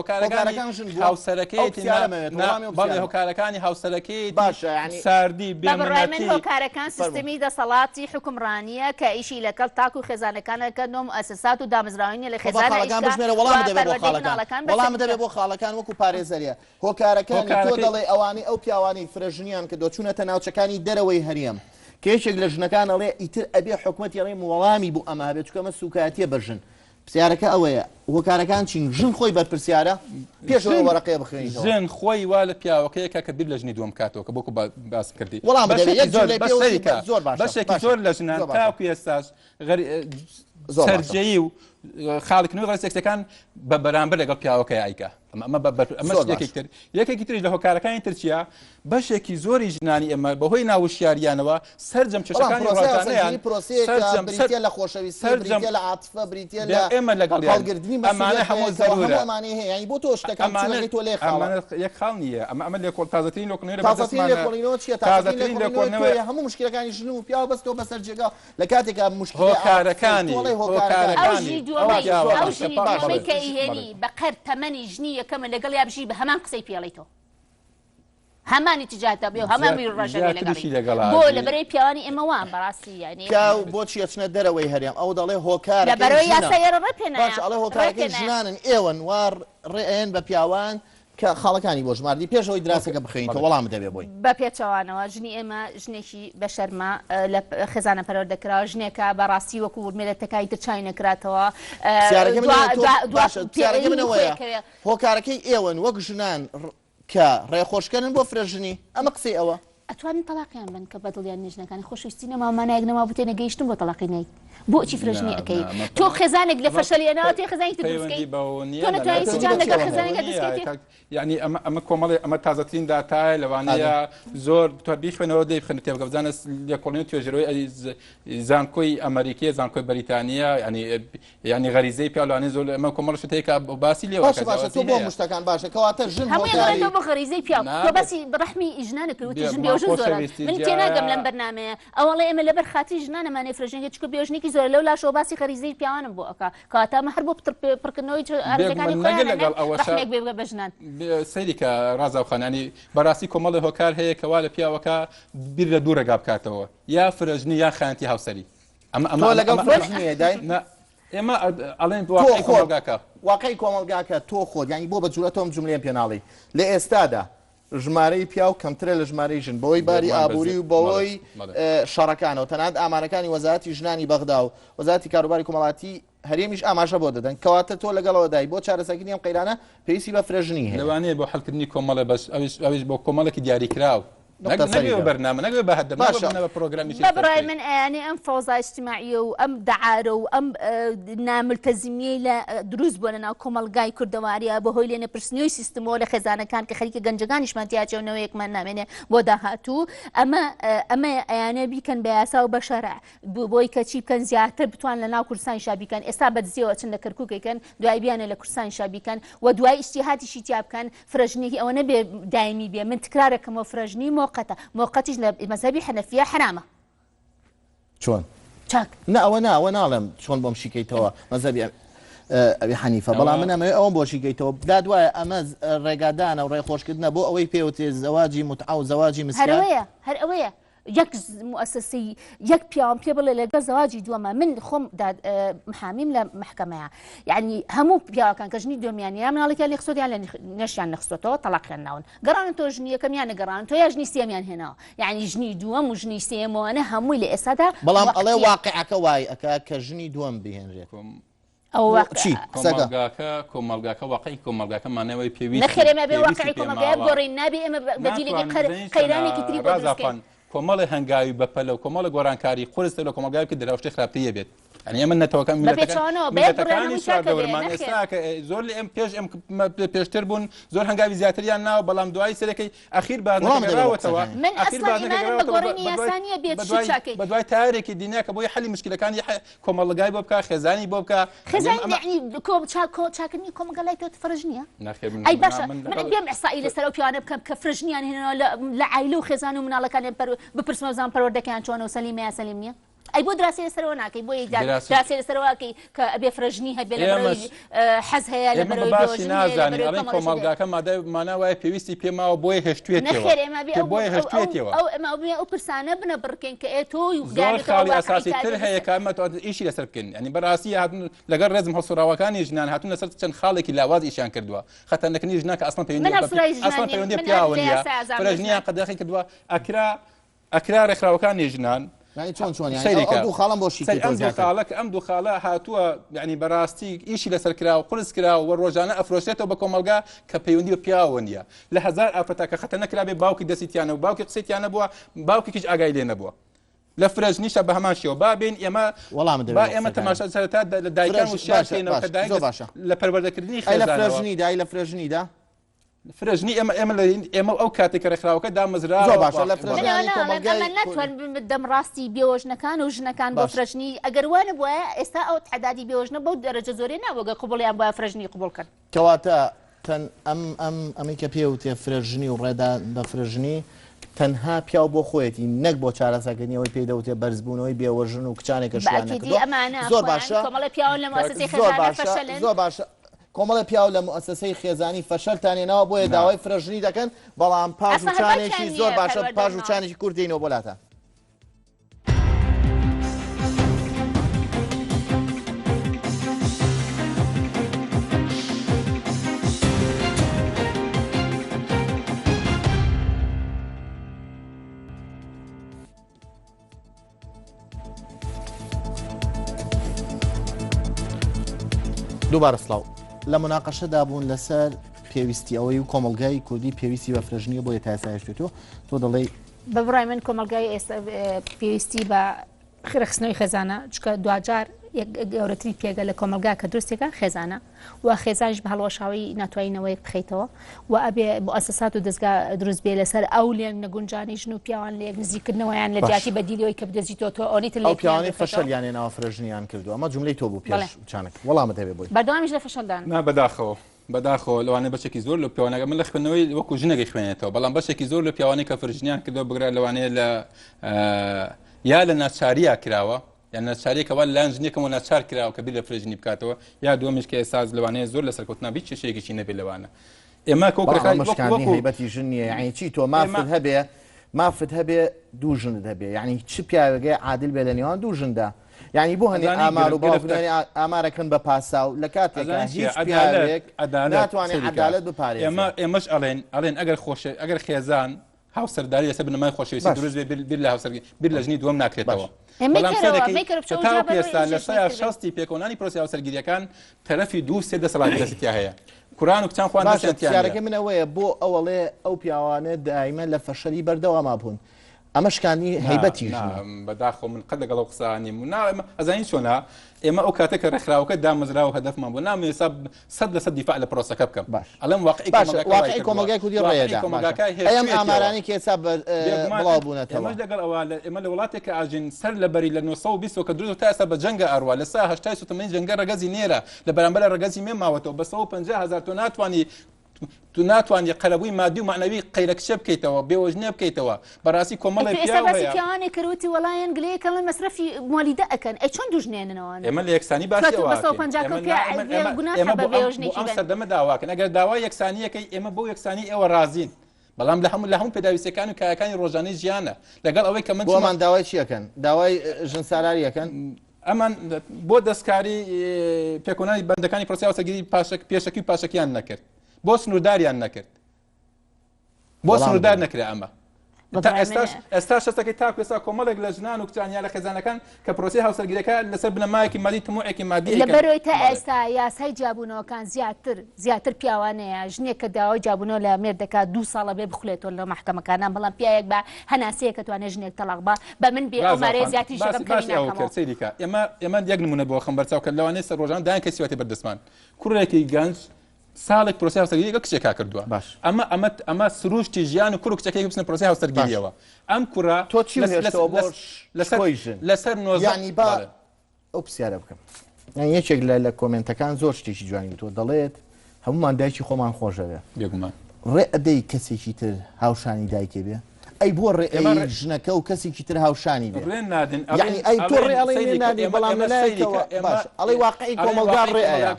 هۆکارەکانی هاوسەرەکەی باشە ساردی بێمەڕای هۆکارەکان سیستمی دەسەڵاتی حکومڕانیە کە ئیشی لەگەڵ تاکو و خێزانەکانەکە ئەساسات و دامەزراوینە لە خێزانەکان بژمێرە وەڵام دەبێت بۆ خاڵەکان وەکو پارێزەریە هۆکارەکانی تۆ دەڵێ ئەوانی ئەو پیاوانی فرەژنیان کە دۆچوونەتە ناوچەکانی دەرەوەی هەرێم کێشێک لە ژنەکان ئەڵێ ئیتر ئەبێ حکومەتی ئەڵێ وەڵامی بوو ئەمە بێت چکەمە سوکاتیە بەژن پرسیارەکە ئەوەیە هۆکارەکان چین ژن خۆی بەرپرسیارە پێشەوە وەرەقەیە بخوێنیتەوە ژن خۆی وا لە پیاوەکەیەکە کە بیر لە ژنی دووەم کاتەوە کە بۆکو باس کردی وەڵام بەشێکی زۆر لە ژنان تاکو ئێستاش سەرجەیی و خاڵکردنەوەی غەڵی سێکسەکان بە بەرامبەر لەگەڵ پیاوەکەی ئایکە یەکێکی تریش لە هۆکارەکانی ترکیە بەشێکی زۆری ژنانی ئێمە بەهۆی ناوشیاریانەوە سەرجەم چێشەکانی ڕۆژانەیان لە خۆشەویستی لە عاتفە بریتە لە ئێمە لەگەڵ هەڵگرتنی ئەمانە هەموو زەرورە ئەمانەی هەیە ینی بۆ تۆ شتەکان تۆ لێ یەک خاڵ نییە ئەمە لێ تازەترین لێکۆڵینەوە چیە تازەترین لێکۆڵینەوەی هەموو مشکلەکانی ژن و پیا بەستەوە بەسەر جێگا لە کاتێکا هۆکارەکانی کە ئیهێنی بەقەر تەمەنی ژنی یەکەمە لەگەڵ یابژی بە هەمان قسەی پێڵێتەوە هەمانی تجاتە بێ و هەمانی ڕژەوێ لەگەڵ بۆ لە بەرەی پیاوانی ئێمە وان بەڕاستی یعنی بۆچی ئەچنە دەرەوەی هەرێم ئەو دەڵێ هۆکار لە بەرەوەی یاسایەرە ڕێپێنایە ئەڵێ هۆکارەکەی ژنانن ئێوەن وار ڕێن بە پیاوان کە خاڵەکانی بۆ ژماردی پێشەوەی دراسەکە بخەینەوە وەڵام دەبێ بۆی بە پێچەوانەوە ژنی ئێمە ژنێکی بە شەرمە لە خێزانە پەروەردەکراوە ژنێکە بەڕاستی وەکو ورمێلەتەکانی تر چای نەکراتەوە هۆکارەکەی ئێوەن وەک ژنان کە ڕێخۆشکردن بۆ فرەژنی ئەمە قسەی ئەوە ئەتوانن تەلاقیان بن کە بەدڵیان نێژنەکانی خۆشویستی نەمامانایەک نەما بوتێنە گەیشتن بۆ تەلاقی نەیت بۆچی فرژنی ئەەکەی تۆ خێزانێک لە فەشەلێنەوە تێ خزانی دروستکەی تۆ نەتوانیت جان لەگەڵ خێزانێکە دەستکەیت یعنی ئەمە کۆمەڵی ئەمە تازەترین داتای لەوانەیە زۆر تو بیخوێنەوە دەیبخێنێت تێبگە بزانە لێکۆڵینی توێژەرەوەی زانکۆی ئەمریکی زانکۆی بەریتانیا ینی غەریزەی پیاوانێ زۆر ئەمە کۆمەڵش تێکا باسی لێوە تۆ بۆ مشتەکان باشە کەواتە ژن هەمووی بۆ غەریزەی پیاو تۆ باسی بەڕەحمی ژنانە کردوتی ژن بێوژن زۆرە من تێناگەم لەم بەرنامەیە ئەوڵێ ئێمە لەبەر خاتی ژنانەمانێ فرژنگە چکە بێژنێکی زۆر لەو لاشەوە باسی غەریزەی پیاوانم بۆ ئەکا کەواتە هەر بۆ پڕکردنەوەی ئارزەکانی خۆیان بەژنان سەیریکە ڕازاوخانانی بەڕاستی کۆمەڵی هۆکار هەیە کەوا لە پیاوەکە بیر لە دوو ڕێگا بکاتەوە یا فرژنی یا خانتی هاوسەری ئەمە لەگەڵ فرژنیە دای ئێمە ئەڵێن کۆمەلگاکە واقعی کۆمەلگاکە تۆ خۆت ینی بۆ بە جوورە تۆم جملەیە پێناڵی لە ئێستادا ژمارەی پیا و کەمترە لە ژمارەی ژن بەوەی باری ئابووری و بەوەی شەڕەکانەوە تەنانەت ئامارەکانی وەزارەتی ژنانی بەغدا و وەزارەتی کاروباری کۆمەڵاتی هەرێمیش ئاماژە بۆ دەدەن کەواتە تۆ لەگەڵەوە دای بۆ چارەسەرکردنی ئەم قەیرانە پێویستی بە فرژنی هەیە لەوانەیە بۆ حەڵکردنی کۆمەڵە بەس ئەویش بۆ کۆمەڵێکی دیاریکراو نەگوێ بەرنامە نەگوێ بە هەدەبە پرۆگرامی بەڕای من ئەیانێ ئەم فەوزای اجتماعیە و ئەم دەعارە و ئەم ناملتەزیمیەی لە دروست بووە لەناو کۆمەڵگای کوردەواریە بەهۆی لێ نەپرسنەوەی سیستمەوە لە خێزانەکان کە خەریکە گەنجەکانیشمان تیاچەونەوەیەکمان نامێنێ بۆ داهاتوو ئەمە ئەیانە بیکەن بە یاسا و بە شەرع بۆی کە چی بکەن زیاتر بتوان لە ناو کوردستانی شابیکەن ئێستا بەدزیەوە چن لە کەرکووکەکەن دوای بیانە لە کوردستانی شابیکەن و دوای ئیجتیهادیشی تیا بکەن فرژنێکی ئەوە نەبێ دایمی بێ من تکرارەکەمەوە فرژنی موقەتی مەذهبی حەنەفیە حرامە چۆن چاک ئەوە ناڵێم چۆن بۆم شیکەیتەوە مەذهبی ئەوی حەنیفە بەڵام من ئەمە ئەوم بۆ شیکەیتەوە دا دوایە ئەمە ڕێگادانە و ڕێخۆشکردنە بۆ ئەوەی پێوتێ زەواجی متعە و زەواجی مسکین هەر ئەوەیە یەک مؤسسەی یەک پیاوم پێ بڵێ لەگەڵ زەواجی دووەمە من خۆم محامیم لە محکەمەیە یعنی هەموو پیاوەکان کە ژنی دومیانیان مناڵێکیان لێ خستۆیان لە نەشیان نەخستۆتەوە تەلاقیان ناون گەڕانن تۆ ژنی یەکەمیان نەگەڕان تۆ یا ژنی سێمیان هێناوە یعنی ژنی دووەم و ژنی سێمەوەنە هەمووی لە ئێستادا بەڵام ئەڵێ واقعەکە وای ئەکا کە ژنی دووەم بهێنرێت کۆمەلگاکە واقعی کۆمەلگاکەمانەوەی پێویست نەخێرێمە بێ واقعی کۆمەلگای گۆڕین نابێ ئێمە بەدیلێکی قەیرانێکی تری بۆ دروستکەین کۆمەڵی هەنگاوی بەپەلە و کۆمەڵە گۆڕانکاری قورستە لە کۆمەلگای کە دراوشتی خراپتەیە بێت ئەنی ئەمە نەتەوەکەم زۆر لە ئەم پێش ئەم پێشتر بوون زۆر هەنگاوی زیاتریان ناوە بەڵام دوای سەرەکەی ئەخیر بازنەکەراوەتەوە بە دوای تارێکی دینیا کە بۆی حەلی مشکلەکانی کۆمەڵگای بۆ بکە خێزانی بۆ بکە چاکردنی کۆمەلگای تۆ فرژ نییە ئەی باشە من پێم ئێستایی لەسەر ئەو پیاوانە بکەم کە فرژنیان هێنەوە لە عایلە و خێزان و مناڵەکانیان بپرسمە بزان پەروەردەکەیان چۆنە و سەلیمە یا سەلیم نییە ئەی بۆ دراسی لەسەرەوە ناکەی بۆ دراسی لەسەرەوەکەی کە ئەبێ فرژنی هەبێ لە حەز هەیە لە بەرەوەی نازانین ئەڵێن کۆمەلگاکە مادەمانە پێویستی پێماوە بۆی هێشتوێتەوە ئەو پرسانە بنە بڕکەین کە ئێ تۆ زۆر خاڵی ئاساسی تر هەیە کامە ئیشی لەسەر بکەین ینی بەڕاستی هاتون لەگەڵ ڕێزم هەڵسوراوەکانی ژنان هاتون لەسەر چەند خاڵێکی لاواز ئیشیان کردووە خەتەرنەکردنی ژناکە ئەسڵەن پەیوەندی پیاوە نیە فرژنیان قەدەخی کردووە ئەکرا ڕێکخراوەکانی ژنان چۆن دوو خاڵم بۆ ئەم دوو خاڵە هاتووە ینی بەڕاستی ئیشی لەسەر کرا و قرس کرا و ڕۆژانە ئەفرۆشێتەوە بە کۆمەلگا کە پەیوەندی و پیاوە نیە لە هەزار ئافرەتە کە خەتە نەکرابێ باوکی دەستیانە و باوکی قسەیتیانە بووە باوکیش ئاگای لێ نەبووە لە فرژنیشە بە هەمان شێوە بابین ئێمە تەماشا سەرەتا لە دایکان و شارکەینەوە کە دایک لە پەروەردەکردنی لە فرژنیدا فرژنی ئێمە ئەو کاتێک کە ڕێکخراوەکە دامەزرا ناتوان دەم ڕاستی بێوەژنەکان و ژنەکان بۆ فرژنی ئەگەر وانە بواە ئێستا ئەو حەدادی بێوەژنە بەو دەرەجە زۆرێ ناوەگە قوبڵیان بۆە فرژنی قوبڵکەن کەواتە ئەمەی کە پێوتێ فرژنی و ڕێدا بە فرژنی تەنها پیاو بۆ خۆیەتی نەک بۆ چارەسەکردنیەوەی پێدەوتێ بەرزبوونەوەی بێوەژن و کچانێکە زۆر باشە زۆر باشە کۆمەڵە پیاو لە مؤسسەی خێزانی فەشەلتانێنەوە بۆیە داوای فرژنی دەکەن بەڵام پاش و چانێکی زۆر باشە پاش و چانێکی کوردینەوە بۆلاتە دووبارە سڵاو لە مناقەشەدا بوون لەسەر پێویستی ئەوەی و کۆمەلگای کوردی پێویستی بە فرژنیە بۆ تاسایشتێتەوە تۆ دەڵێ بەڕای من کۆمەلگای ئێستا پێویستی بە خێرەخستنەوەی خێزانە چکە دوجار گەورەتری پێگە لە کۆمەلگا کە درستێکە خێزانە و خێزانش بە هەڵەشاوی ناتوانینەوەی بخەیتەوە و ئەبێ مؤسسات و دەستگا دروست بێ لەسەر ئەو لێن نەگونجانی ژن و پیاوان لێک نزیکردنەوەیان لە جیاتی بەدیلەوەی کە بدەزیتەوە تۆ ئەوەی ئەو پیاوانی فەشەلیان ناوە فرەژنیان کردو ئەمە جملەی تۆ بوو پێش چانک وەڵامت هەبێ بۆی بەردەوامیش لە فەشەلدان نا بەداخەوە لەوانەیە بەشێکی زۆر لە پیاوانەکە من لە خوێندنەوەی وەکو ژنێکی خوێنێتەوە بەڵام بەشێکی زۆر لە پیاوانی کە فرژنیان کردو بگرە لەوانەیە لە یا لە ناچاریە کراوە یان ناچارێکەوە لایەن ژنێکەوە ناچار کراوە کە بیر لە فرژنی بکاتەوە یا دووەمیش کە ئێستا لەوانەیە زۆر لە سەرکەوتنا هیچ کێشەیەکیشی نەبێت لەوانە ئێمە کۆکەکانی هەیبەتی ژن نییە یعنی چی تۆ مافت هەبێ دوو ژنت هەبێ یعنی چ پیاوەگەی عادل بێ لە نێوان دوو ژندا یعنی بۆ هەنێ ئامار و باوکردنی ئامارەکەن بە پاسا و لە کاتێکدا هیچ پیاوێک ناتوانێت عەدالەت بپارێزێت ئێمەش ئەڵێن ئەگەر خێزان هاوسەرداری لەسەر بنەمای خۆشەویستی دروست بێ بیر لە هاوسەرگیری بیر لە ژنی دووەم ناکرێتەوە بەڵام پێستا لە سایە شەستی پێکۆنانی پرۆسی هاوسەرگیریەکان تەرەفی دوو سێ دەسەڵاتی دەستیا هەیە کوران و کچان خوان دەستیارەکە منەوەیە بۆ ئەوەڵێ ئەو پیاوانە دائیمە لە فەشەلی بەردەواما بوون ئەمە شکانی هەیبەتی بەداخۆ من قەت لەگەڵ قسانی ئەزانین چۆنا ئێمە ئەو کاتێک کە ڕێکخراوەکە دامەزراوە هەدەفمان بۆ نامێ حساب 100% دیفاع لە پرۆسەکە بکەم باش ئەڵەم واقعی کۆمەلگای کوردی ڕێیەدا ئەم ئامارانی کە حساب بڵاو بوونەتەوە ئەمەش لەگەڵ ئەوە ئێمە لە وڵاتێک کە ئاژین سەر لەبەری لە 920 کە دروست تا ئێستا بە جەنگە ئەڕوا لە سا 88 جەنگە ڕەگەزی نێرە لە بەرامبەر ڕەگەزی مێ ماوەتەوە بە 150,000 تۆ ناتوانی تو ناتوانانی قەرەبووی مادی و معنەوی قەیرەکشە بکەیتەوە بێوەژنێ بکەیتەوە بەڕاستی کۆمەڵی پیاوانی کەروتی وڵایەن گلەیەکە لە مەسرەفی موالیدە ئەکەن ئەی چۆن دوژنێنەوە ئێمە لە یەکسانی ئەم سەردەمە داواکەن ئەگەر داوای یەکسانیەکەی ئێمە بۆ یەکسانی ئێوە رازین بەڵام لە هەموو پێداویستەکان و کایەکانی ڕۆژانەی ژیانە لەگەڵ ئەوەی کە من بۆمان داوای چیەکەن داوای ژن ساراریەکەن ئەمان بۆ دەستکاری پێکۆنانی بەندەکانی پرۆسی هاوسەرگیری پێشەکی و پاشەکیان نەکرد بۆ سنوورداریان نەکرد بۆ سنووردار نەکرێ ئەمە ئێستا شەستەکەی تاکو ئێستا کۆمەڵێک لە ژنان و کچانیا لە خێزانەکان کە پرۆسی هاوسەرگیریەکە لەسەر بنەمایەکی مادی تموعێکی مادی لەبەرەوەی تا ئێستا یاسای جابوونەوەکان زیاتر پیاوانەیە ژنێک کە داوای جابوونەوە لە مێردەکە 2 ساڵە بێ بخولێتەوە لە محکەمەکانان بەڵام پیاوێک بە هەناسەیە کە توانێت ژنێک تەلاق بە بە من بێ ئەومارەیە زیاتری شەکەمکەوتەیە ئێمە یەک نمونە بۆ خەم بەرچاو کە لەوانەیە سەر ڕۆژان دایان کەسیوەتی بەردەستمان کوڕێکی گەنج ساڵێک پرۆسی هاوسەرگیریەکە کچێکا کردووە ئەمە سروشتی ژیان و کوڕ و کچەکەی بچنە پرۆسی هاوسەرگیریەوە ئەم کوڕە تۆ چی لەسەر ینی با ئەو پرسیارە بکەم یەکێک لە کۆمنتەکان زۆر شتێکی جوانی تۆ دەڵێت هەمومان دایکی خۆمان خۆشەوێ بێگومان ڕێ ئەدەی کەسێکی تر هاوشانی دایکێ بێ ئەی بۆ ڕێ ژنەکە و کەسێکی تر هاوشانی بێ یعنی ئەی تۆ ڕێ ئەڵێ نادی بەڵام لەلایەکەوە باش ئەڵێ واقعی کۆمەلگا ڕێەیە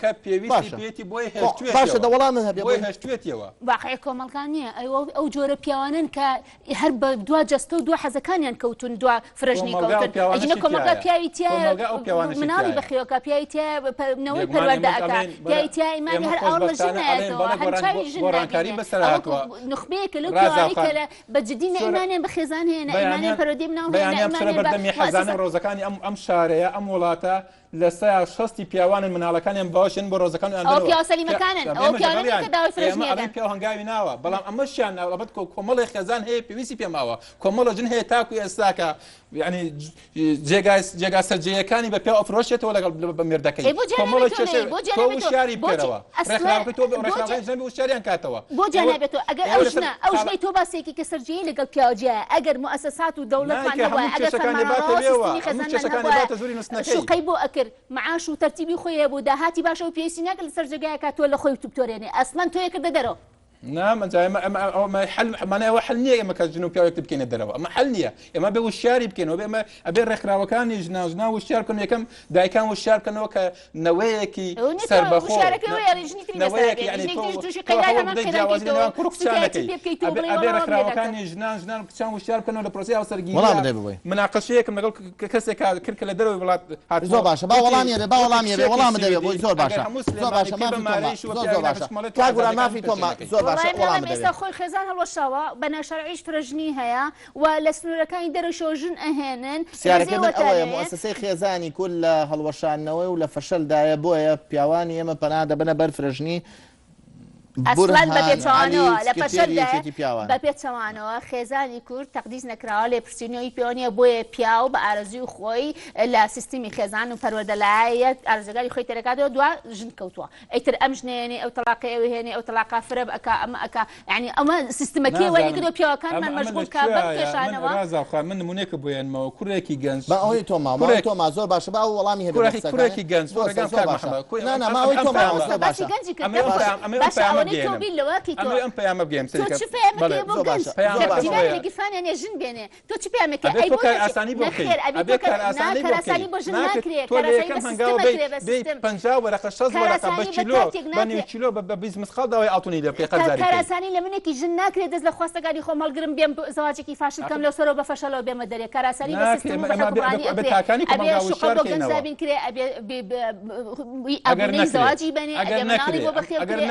باشە دەوەڵامت هەبێ بۆی هەشتوێتیەوە واقعی کۆمەلگا نییە ئەو جۆرە پیاوانن کە هەر بە دوا جەستە و دو حەزەکانیان کەوتون دوا فرەژنی کەوتن ئەجنە کۆمەلگا پیاوی تیا مناڵی بەخێوەکە پیاوی تیا نەوەی پەروەردەکە پیاوی تیا ئیمانی هەر ئەوڵ لە ژنایەتەوە هەرچاوی ژن نخبەیەکە لەو پیاوانی کە بەجددی ئیمانیان بە خێزان هێنە ئیمانیان پەرۆدی بناو بەردەمی حەزانە ڕۆزەکانی ئەم شارەیە ئەم وڵاتە لە سا شەستی پیاوانن مناڵەکانیان باشن بۆ ڕۆزەکان پێ هەنگاوی ناوە بەڵام ئەمەشیان ئەڵبەت کۆمەڵی خێزان هەیە پێویستی پێماوە کۆمەڵە جن هەیە تاکو ئێستاکە ینی جێگا سەرجەیەکانی بە پێ ئەفرۆشێتەوە لەگەڵ بە مێردەکەی شاری بکەرەوە ڕێکخراوەکەی وشاریان کاتەوە بۆ جانابێتەوە ئەگەر ئەو ژنەی تۆ باسێکی کە سەرجەیە لەگەڵ پیاوەجیایە ئەگەر مؤسسات و دەوڵەتمان شوقەی بۆ ئەکرد معاش و تەرتیبی خۆیە بوو داهاتی باشە و پێویستی ناکرد لە سەرجەگایەکە تۆ لە خۆی توپتۆرێنێ ئەسڵەن تۆ یەکردە دەرەوە مانەوە حل نییە ئێمە کە ژن و پیاوێک بکەینە دەرەوە ئەمە حل نییە ئێمە بێ وشیاری بکەینەوە ئێمە ئەبێ ڕێکخراوەکانی ژنا وشیار بکەن یەکەم دایکان وشیار بکەنەوە کە نەوەیەکی سەربەخۆ ئەبێ ڕێکخراوەکانی ژنان کچان وشیار بکەنەوە لە پرۆسی هاوسەرگیری مناقەشەیەکم لەگەڵ کەسێک کرد کە لە دەرەوەی وڵات زۆر باشە با وەڵامیە بێ وەڵام دەبێ بۆی زۆر باشە زۆر باشە مافی تۆ زۆر ئێستا خۆی خێزان هەڵوەشاوە بە ناشەرعیش فرەژنی هەیە و لە سنوورەکانی دەرەشەوە ژن ئەهێنن سیارەکەی مؤسسەی خێزانی کول لە هەڵوەشانەوەی و لە فەشەلدایە بۆیە پیاوانی ئێمە پەنا دەبنە بەر فرەژنی ئەسڵان بە پێچەوانەوە لە پەشەردا بە پێچەوانەوە خێزانی کورد تەقدیس نەکراوە لێ پرسیینەوەی پێوانە بۆیە پیا و بە ئارەزوی خۆی لە سیستمی خێزان و پەروەردەلایەک ئارزەکانی خۆی تێرەکاتەوە دوا ژن کەوتووە ئەیتر ئەم ژنێنێ ئەو تەلاقی ئەوە هێنێ ئەو تەلاقا فرە ئەکا ئەمە ئەکا یعنی ئەمە سیستمەکەی وەرگرتووە پیاوەکانمان مەشغوڵ کا بەم کێشانەوە رازاخوان من نمونەیەکە بۆیانمەوە کوڕێکی گەنج بە ئەوەی تۆما زۆر باشە با وەڵامی هەبێت کوڕێکی گەنج ماوەی تۆما باشە ئەم پەیامە بگەم گیرفانیانێ ژن بێنێ تۆ چ پێیامەکە ئاسانی بۆ ئاسانی بۆ ژن ناکرێت پەنجا وەرەقە 6 وەرەقە بە کیلۆ بە نیو کیلۆ بە 20 مسخال داوای ئاڵتونی لێ قەرزاری کاراسانی لە منێکی ژن ناکرێت دەست لە خواستەکانی خۆ مەڵگرم بێم زەواجێکی فاشل کەم لەو سەرەوە بە فەشەلەوە بێمە دەرێ کاراسانی بە سیستم ئەبێ شوقە بۆ گەنجابین کرێ ئەبێ زەواجی بێنێ ئەبێ مناڵی بۆ بەخێو کرێ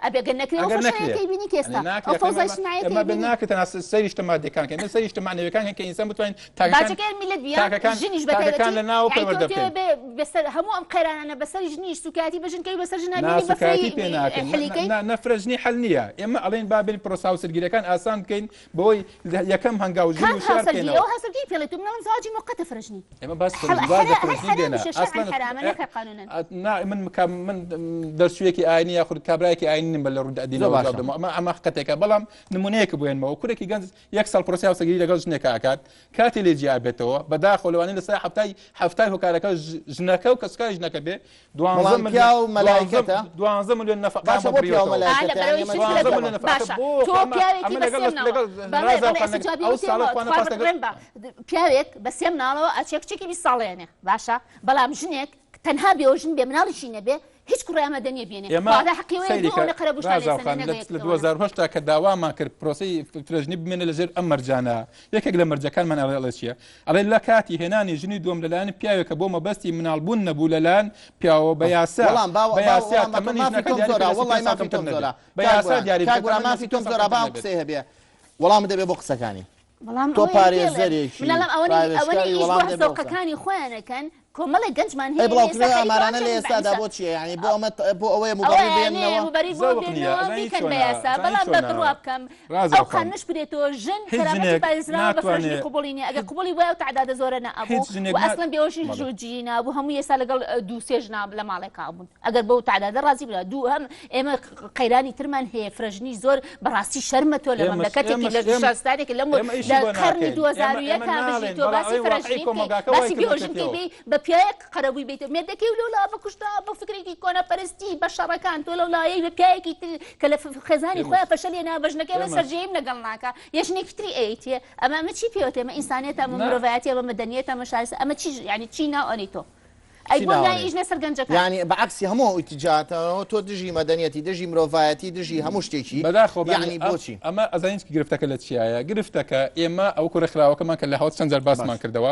ئەبێ گەن نەکرێت فەشەیەکەی بینی کێستا ئەو فەوزای اجتماعیەکەی بینی ناکرێت سەیری اجتماعیەکان کە سەیری اجتماعیەکان کە ئینسان بتوانین باجەکەی میلەت بیان ژنیش بەتایبەتی لە ناو پەروەردە بێ هەموو ئەم قەیرانانە بەسەر ژنیش سوکاتی بەژنکەی بەسەر ژنابینی بەفری حلیکەی نەفرەژنی حل نییە ئێمە ئەڵێن بابل پرۆسا و سەرگیریەکان ئاسان بکەین بۆی یەکەم هەنگاو ژن و شار بکەینەوە ئەو هەسەرگی پێڵێت من زواجی موقتە فرەژنی ئێمە باس من دەرسویەکی ئاینی یاخود کابرایەکی ئاینی بە لە ڕوودادینەوە ئەمە حقەتێکە بەڵام نمونەیەکە بوێنمەوە کوڕێکی گەنج 1 ساڵ پرۆسی هاوسەرگیری لەگەڵ ژنێکە ئاکات کاتی لێ جیا بێتەوە بەداخەوە لەوانەیە لەسەر هەفتای هۆکارەکە ژنەکە و کەسکاری ژنەکە بێ 12 ملیۆن نەفەقا باشە تۆ پیاوێکی پیاوێک بە 3 مناڵەوە ئەچێکچێکی 20 ساڵێنێ باشە بەڵام ژنێک تەنها بێوژن بێ مناڵیشی نەبێ هیچ کوڕیامە دەنیە بێنێ لە 2010 کە داوامان کرد پرۆسی فرەژنی بمێنە لەژێر ئەم مەرجانە یەکێک لە مەرجەکانمان ئەڵێ چییە ئەڵێ لە کاتی هێنانی ژنی دووەم لەلایەن پیاوێکە بۆ مەبەستی مناڵبوون نەبوو لەلایەن پیاوە بە یاسا مافی تۆم زۆرا باو قسەی هەبێ وەڵام دەبێ بۆ قسەکانی تۆ پارێزەرێکی زەوقەکانی خۆیانەکەن کۆمەڵی گەنجمان هەیە ئەمارانە لە ئێستادا بۆ چیە ینی بۆ ئەوەیە موبەری بێنەوە بیکەن بە یاسا بەڵام بەڕوا بکەم ئەو قانش برێتەوە ژن کەرامەتی پارێزراوە بە فرەژنی قوبوڵی نییە ئەگەر قوبوڵی وایە و تعدادە زۆرە نەبوو و ئەسڵەن بێوەشی ژوجی نابوو هەموو ئێستا لەگەڵ 2-3 ژنا لە ماڵێکا بوون ئەگەر بەو تعدادە ڕازی بلا دوو هەم ئێمە قەیرانی ترمان هەیە فرەژنی زۆر بەڕاستی شەرمە تۆ لە مەملەکەتێکی لە شارستانێکی لە قەرنی 2001 بژی تۆ باسی فرەژنی باسی بێوەژنی بێ بە پیاوێک قەرەبووی بێتە مێردەکەی و لەولا بەکوشتا بە فکرێکی کۆنەپەرستی بە شەڕەکان تۆ لەولایەی بە پیاوێکی کە لە خێزانی خۆیان فەشەلێ نابەژنەکەی بە سەرجەیم لەگەڵ ناکە یەژنێکی تری ئەیتیە ئەمە چی پێوتێ ئەمە ئینسانیەتە ئەمە مرۆڤایەتیە ئەمە مەدەنیەتە ئەمە شایستە ئەمە چی یعنی چی ناوەنی تۆ ئەی بۆ نایژنە سەرگەنجەکە یعنی بەعکسی هەموو ئیتیجاتەوە تۆ دژی مەدەنیەتی دژی مرۆڤایەتی دژی هەموو شتێکی یعنی بۆچی ئەمە ئەزانیت گرفتەکە لە چیایە گرفتەکە ئێمە ئەو کوڕەخراوەکەمان کە لە هەوت چەند جار باسمان کردەوە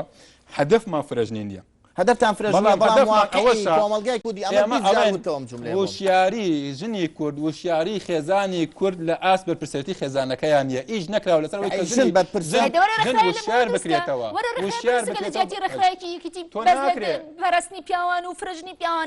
هەدەفمان فرەژنی نییە هەدەفتان فرەژنە بەڵام واقعی کۆمەلگای کوردی وشیاری ژنی کورد وشیاری خێزانی کورد لە ئاست بەرپرسێتی خێزانەکەیان نیە ئیش نەکراوە لەسەر وشیار بکرێتەوە پەرستنی پیاوان و فرەژنی پیاوان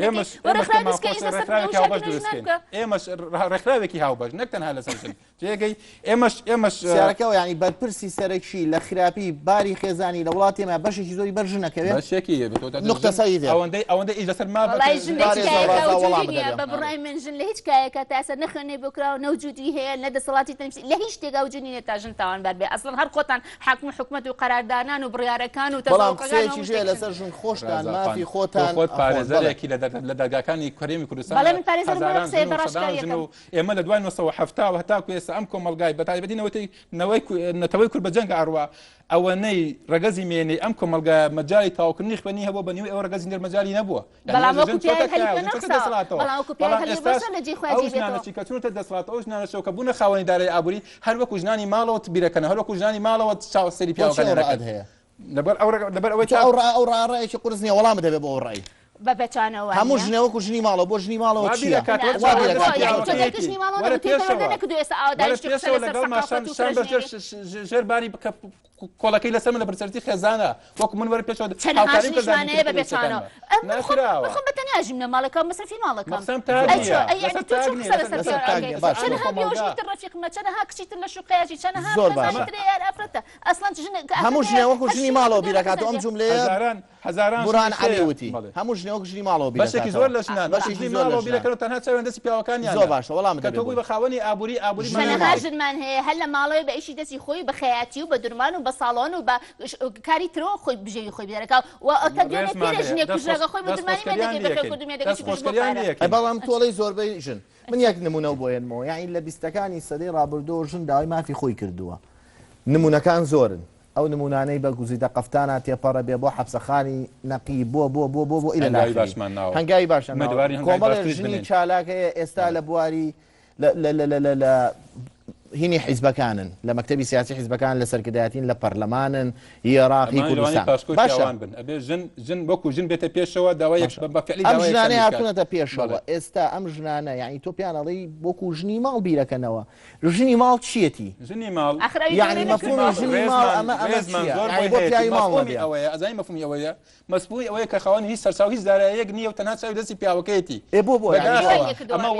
ئێمەش ڕێکخراوێکی هاوبەش نەک تەنها لەسەر ژن جێگەی ئێمەش سیارەکەەوە ینی بەرپرسی سەرەکی لە خراپی باری خێزانی لە وڵاتێمە بەشێکی زۆری بەرژنەکەوێت بەشێکی نقطة سيدة ئەوەندەی ئیش لەسەر ما بە بڕای من ژن لە هیچ کایەکە تاسە نەخێنێ بکراوە نەوجودی هەیە لە دەسەڵاتی تەنفسی لە هیچ شتێکا وجودی نێت تا ژن تاوانبار بێ ئەسڵەن هەر خۆتان حاکم حکومەت و قەراردانان و بڕیارەکان و تەواوی لەسەر ژن خۆشتان مافی خۆتان پارێزەرێکی لە دەرگاکانی کۆرێمی کوردستان ئێمە لە دوای 1970 هەتاکو ئێستا ئەم کۆمەلگای بەتایبەتی نەتەوەی کورد بەجەنگ ئاڕوا ئەوەنەی ڕگەزی مێنەی ئەم کۆمەلگا مەجای تاوکردنی خوێنی هەبوو بەنیوی ئەوە ڕگەزی نەرمەجای نەبووە کەچونتە دەسڵات ئەو ژنانەشەوە کە بوونە خاوەنی دارایی ئابووری هەر وەکو ژنانی ماڵەوە بیرەکەنە هەر وەکو ژنانی ماڵەوە سەری پیاوەکان هەیە لەبەر ئەوەی ئەو ڕایەکی قورس نییە وەڵام دەبێت بۆ ئەو ڕای بەچانەوە هەموو ژنەوەکو ژنی ماڵەوە بۆ ژنی ماڵەوە چییە؟ ژێربانی کۆڵەکەی لەسەر من لە بەرچەرتی خێزانە وەکو من وەرە پێشەوە چەندمانەیە بە بێچانەوە بخۆم بەتەنیا ژینە ماڵەکە مەسرفی ماڵەکەم ڕفیقمە چەنەها کچیتر لە شوقەیەکی چەنەها ئەفرەتە ئەسڵان هەموو ژنەوەکو ژنی ماڵەوە بیرەکاتەوە ئەم جوملەیە هەزاران بوران عەلیوتی هەموو ژنەوەکو ژنی ماڵەوە بەشێکی زۆر لە ژنان بەشێکی ماڵەوە بیرەکەن تەنها چاوێن دەستی پیاوەکانیان زۆر باشە وەڵام کە تۆ بووی بە خاوەنی ئابووری چەنەها ژنمان هەیە هەر لە ماڵەوەی بە ئیشی دەستی خۆی بە خەیاتی و بە درمان و بە ساڵۆن و بە کاری ترەوە خۆی بژێوی خۆی بدەرەکە و ئەوتە دوێنێ پێرە ژنێک کوژراگە خۆی بە درمانی مێدەکەی بەخێ کوردمی دەگەی بەڵام تۆڵەی زۆربەی ژن من یەک نمونە بۆێنمەوە یعنی لە بیستەکانی سەدەی ڕابردووە ژن داوای مافی خۆی کردووە نمونونەکان زۆرن ئەو نمونانەی بە گوزیدە قەفتانە تێپەڕە بێ بۆ حەبسەخانی نەقی بۆ هەنگاوی باشە کۆمەڵێ ژنی چالاکەیە ئێستا لە بواری لە هینی حیزبەکانن لە مەکتەبی سیاسی حیزبەکان لە سەرکردایەتین لە پەرلەمانن عێراقی کوردستان ژن وەکو ژن بێتە پێشەوە داوای ئەم ژنانەی هاتوونەتە پێشەوە ئێستا ئەم ژنانە یعنی تۆ پیانەڵی وەکو ژنی ماڵ بیرەکەنەوە ژنی ماڵ چیەتی ژنی ماڵ یعنی مەفهومی ژنی ماڵ ئەمە بۆ پیاوی ماڵ ئەوەیە ئەزای مەفهومی ئەوەیە مەسبووی ئەوەیە کە خاوەنی هیچ سەرچاو هیچ داراییەک نییە و تەنها چاوی دەستی پیاوەکەیەتی بۆ ئەمە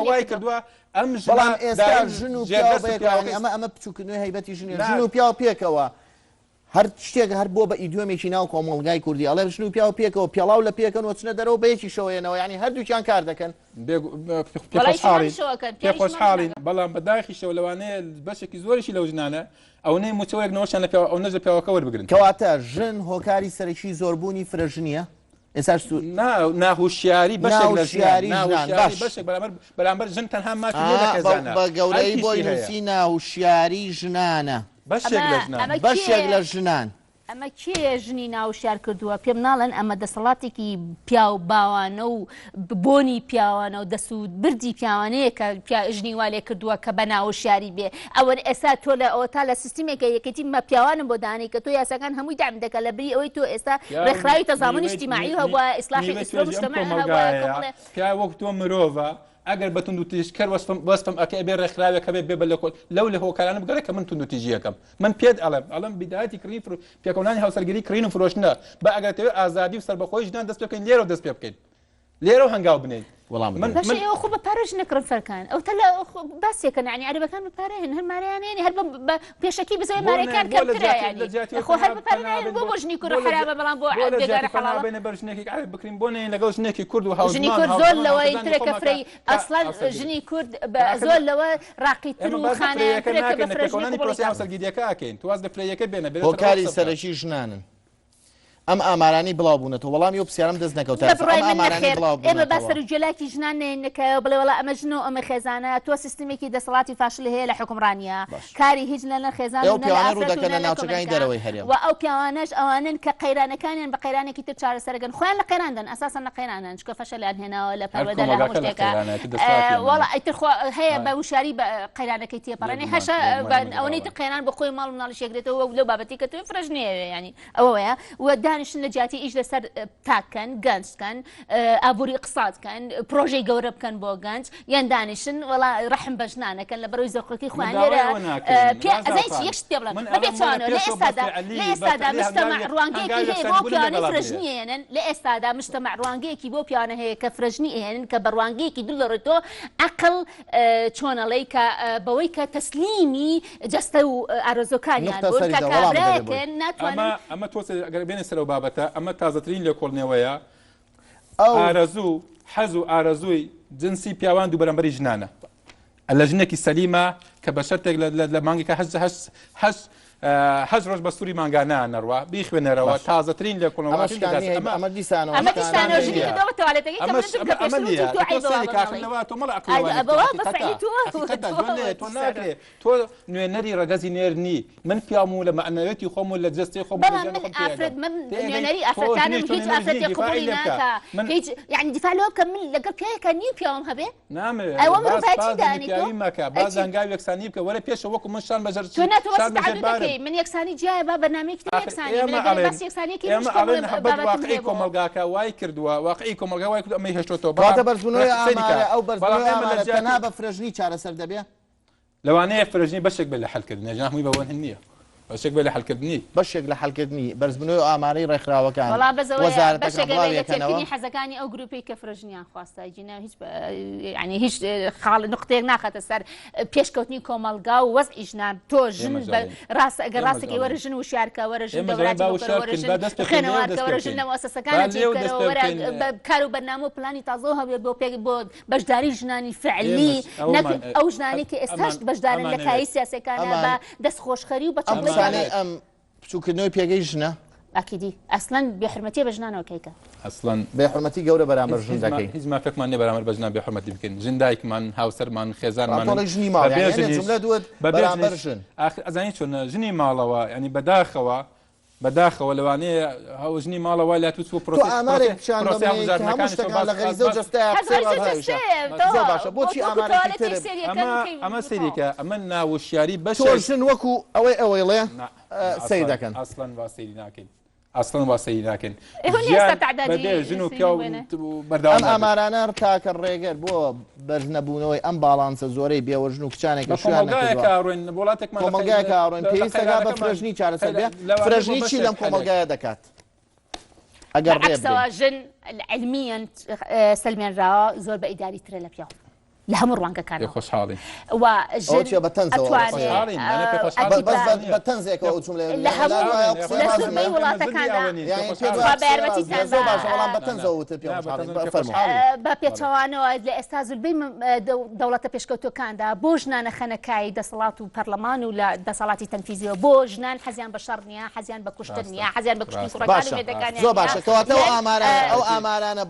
وای کردووە ئەم بەڵام ئێستا ژن و ئەمە بچووکردنەوەی هەیبەتی ژن و پیاو پێکەوە هەر شتێک هەر بۆ بە ئیدیۆمێکی ناو کۆمەڵگای کوردی ئەڵێ ژن و پیاو پێکەوە پێڵاو لە پێکەن و چنە دەرەوە بەیەکی شەوەیەنەوە ینی هەردووکیان کار دەکەن پێخۆشحاڵین بەڵام بەداخی شەو لەوانەیە بەشێکی زۆریشی لەو ژنانە ئەو نەی موچەوەیەک نەوەشان ئەو نەژە پیاوەکە وەربگرن کەواتە ژن هۆکاری سەرەکی زۆربوونی فرەژنیە ناهوشیاری بەرامبەر ژن تەنها مافی بە گەورەی بۆی نووسی ناهوشیاری ژنانە بەشێک لە ژنان ئەمە کێ ژنی ناوشار کردووە پێم ناڵێن ئەمە دەسەڵاتێکی پیاو باوانە و بۆنی پیاوانە و دەسوود بردی پیاوانەیە کە ژنی والێ کردووە کە بە ناوشیاری بێ ئەوە ئێستا تۆ لە ئەوە تا لە سیستمێکە یەکەتی مە پیاوانم بۆ دانی کە تۆ یاساکان هەمووی دام دەکە لە بری ئەوەی تۆ ئێستا ڕێکخراوی تەزامن اجتیماعی هەبووە ئیسلاحی ئیسلام مجتمع هەبووە پیا وەک تۆ مرۆڤە ئەگەر بە تونند و تیژکەر وەستم ئەکە بێ ڕێکخراوێکە بێ بە لەو لە هۆکارانە بگەڕێ کە من تونند و تیژیەکەم من پێت ئەڵم بیداەتی کردنی پێکەوتانی هاوسەرگیری کڕین و فرۆشتنە بە ئەگەرتەوێت ئازادی و سەربەخۆی ژنان دەست پێ بکەین لێرە دەست پێ بکەین لێرە هەنگاو بنێین بەشەوە خۆ بە پارەش نەکڕن فەرکان ئەو تە لە باسێکە نانی عەرەبەکان بەپارەهێن هەر مارەیانێنی هەر بە پێشەکی بزەوەی مارەکان کەمترە خۆ هەر بەپارەهێن بۆ ژنی کوڕ خراپە بەڵام بۆ بێگارە حەڵاڵە بێنە بەر ژنێکی عەرەب بکرین بۆ نەین لەگەڵ ژنێکی کورد و هاوژمان ژنی کورد زۆر لەوەی ترە کە فرەی ئەسڵان ژنی کورد زۆر لەوە ڕاقیتر و خانەیەکە بە فرەژنی پرۆسی هاوسەرگیریەکە ئاکەین تو واز لە فرەیەکە بێنە هۆکاری سەرەکی ژنانن ئەم ئامارانی بڵاو بوونەتەوە وەڵامی و پرسیارم دەست نەکەوتە ئێمە بەسەر و جێلاکی ژنان نێنەکە بڵێ وەڵا ئەمە ژن و ئەمە خێزانە تۆ سیستمێکی دەسەڵاتی فاشل هەیە لە حکومڕانیە کاری هیچ لە خێزان و ئەو پیاوانەش ئەوانن کە قەیرانەکانیان بە قەیرانێکی تر چارەسەرگەن خۆیان لە قەیراندن ئەساسن لە قەیرانن چکە فەشەلیان هێناوە لە پەروەدە لە هەموو شتێکە وەڵا ئەیتر هەیە بە وشاری بە قەیرانەکەی تێپەڕێنی هەشە ئەوەی تر قەیران بە خۆی ماڵ و مناڵیش یەکرێتەوە لەو بابەتی کە توێ فرەژ نێوێ ینی ئەوەیە و دانیشتن لە جیاتی ئیش لەسەر تاکەن گەنجکەن ئابووری قساتکەن پرۆژەی گەورە بکەن بۆ گەنج یان دانیشن وەڵا ڕەحم بە ژنانەکەن لە بەرەوەی زۆقەکەی خۆیان لێرە یەکشت پێ بڵێن بەبێتوانەوە لە ئێستادا مجتەمع ڕوانگەیەکی هەیە بۆ پیاوانەی فرەژنی هێنن لە ئێستادا مجتەمع ڕوانگەیەکی بۆ پیاوانە هەیە کە فرەژنی هێنن کە بە ڕوانگەیەکی دوڵڕێتەوە عەقڵ چۆنەڵەی کە بەوەی کە تەسلیمی جەستە و ئارەزۆکانیان بۆ کە کابراەکەن ناتوانن ئەمە تۆ ئەگەر بێنێ سەرەوە بابەتە ئەمە تازەترین لێکۆڵنەوەیە ئارەزوو حەز و ئارەزووی جنسی پیاوان دوو بەرەمبەری ژنانە لە ژنێکی سەلیمە کە بە شەرتێک لە مانگێکە هەش ڕۆژ بە سووری مانگانە نەڕوا بیخوێنەرەوە تازەترین لێکۆڵنەوە تۆ نوێنەری ڕەگەزی نێرنی من پیام و لە معنەوێتی خۆم و لە جەستی خۆم نوێنەری ئافرەتانم هیچ ئافرەتی قبوڵی ناکە هیچ یعنی دیفاع لەوە کە من لەگەڵ پیاوێکە نیو پیاوم هەبێ ئەوە باز هەنگاوی یەکسانی بکە وەرە پێشە وەکو من شان بەژەر ئەڵێ من یەکسانی جیایە با بەرنامەیەکی یەکسانی باسی یەکسانیەکی واقعی کۆمەلگاکە وای کردووە واقعی کۆمەلگا وای کرد ئەمەی هێشتۆتەوە کاتە بەرزبوونەوەی ئامارە ئەو بەرزبوونەوەی تەنها بە فرەژنی چارەسەر دەبێت لەوانەیە فرەژنی بەشێک بێ لە حەلکردنی ژناهمووی بەوە نییە بەشێک بێ لە حەلکردنی بەشێک لە حەلکردنی بەرزبوونەوەی ئامارەی ڕێکخراوەکان وەڵا بەزەوەی حەزەکانی ئەو گروپی کە فرەژنیان خواستە جینا هیچ ینی هیچ خاڵ نقطەیەک ناخاتە سەر پێشکەوتنی کۆمەلگا و وەزعی ژنان تۆ ژن ئەگەر ڕاستێکی وەرە ژن و شارکە وەرە ژن خێنەوارکە وەرە ژن لە مؤسسەکانە کار و بەرنامە و پلانی تازەوە هەبێت بۆ بەشداری ژنانی فعلی نەک ئەو ژنانی کە ئێستاش بەشدارن لە کاری سیاسەکانە بە دەستخۆشخەری و بە ئەم بچووکردنەوەی پێگەی ژنە ئاکیدی ئەسڵەن بێحرمەتی بە ژنانەوە کەیکە ئەسڵەن بێحرمەتی گەورە بەرامبەر ژن دەکەین هیچ مافێکمان نێ بەرامبەر بە ژنان بێحرمەتی بکەین ژن دایکمان هاوسەرمان خێزانمان ژنی ماڵ جملە دوت بەرامبەر ژن ئەزانی چۆن ژنی ماڵەوە ینی بەداخەوە لەوانەیە هەوژنی ماڵەوە لا تو ئامارێک لە غەریزە و جەستە باشە بۆچی ئەمە سەریکە ئەمە ناوشیاری بەش ژن وەکو ئەوەی سەی دەکەن ئەسڵەن وا سەیری ناکەین ئەسڵەن وا سەیری ناکەن ژن و پیا و بەردەوام ئامارانە تاکە ڕێگەر بۆ بەرز نەبوونەوەی ئەم باڵانسە زۆرەی بێوەژن و کچانێک کۆمەلگایە کاڕۆین پێویستەگا بە فرەژنی چارەسەر بێ فرەژنی چی لەم کۆمەلگایە دەکات ئەگەر ڕێبسەوە ژن علمیان سەلمێنراوە زۆر بە ئیداری ترە لە پیاو لە هەموو ڕوانگەکان خۆشحاڵی بەتەنزێکەوە چوم لە سوورمەی وڵاتەکاندا بە پێچەوانەوە لە ئێستا زولبەی دەوڵەتە پێشکەوتەکاندا بۆ ژنانە خەنەکایی دەسەڵات و پەرلەمان و لە دەسەڵاتی تەنفیزیەوە بۆ ژنان حەزیان بە شەڕ نییە حەزیان بە کوشتن نییە حەزیان بە کوشتنی کوڕەکانی مێردەکانی زۆر باشە کەواتە ئەو ئامارانە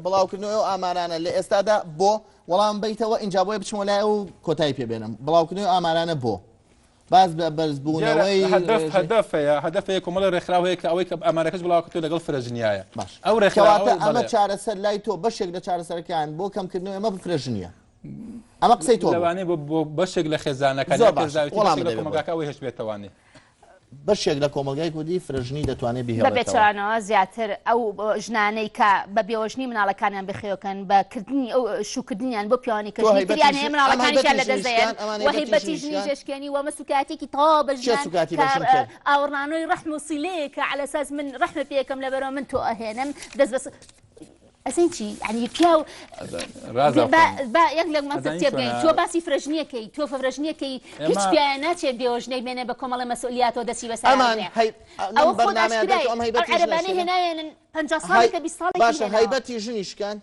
بڵاوکردنەوەی ئەو ئامارانە لە ئێستادا بۆ وەڵام بیتەوە اینجا بۆیە بچمە لای و کۆتایی پێبێنم بڵاوکردنەوەی ئامارانە بۆ باز بە بەرزبوونەوەی هەدەفەیە کۆمەڵە ڕێکخراوەیە کە ئەوەی کە ئامارەکەش بڵاوکردو لەگەڵ فرەژنیایە باش ئەو ڕێکخراوە ئەمە چارەسەر لای تۆ بەشێک لە چارەسەرەکان بۆ کەمکردنەوەی ئەمە فرەژنیە ئەمە قسەی تۆ لەوانەیە بۆ بەشێک لە خێزانەکان کۆمەلگاکەوەی هەش بێتەوانێ بەشێک لە کۆمەلگای کوردی فرەژنی دەتوانێت بهێڵێتەوە بەبێچوانەوە زیاتر ئەو ژنانەی کە بە بێوەژنی مناڵەکانیان بخێوکەن بەکردنی ئەو شوکردنیان بۆ پیاوانی کردنی تریان هەیە مناڵەکانیان لە دەستدەیەن وهیبەتی ژنی جێشکێنی و مەسوکاتێکی تەواو بە ژنان ئاوەڕانەوەی ڕەحم و سیلەیە کە عەلە ئەساس من ڕەحمە پێیەکەم لەبەرەوە من تۆ ئەهێنم دەست بەس ئەسین چی ینی پیاو یەک لە مەزە تێبگەین تۆ باسی فرەژنیەکەی تۆ فرەژنیەکەی هیچ پیاە ناچێت بێوەژنەی بێنێ بە کۆمەڵە مەسئولیاتەوە دەسی بەسەر ئەوە عەرەبانەی هێناوێنن 50 ساڵێکە 20 ساڵێکی باشە هەیبەتی ژنیشکان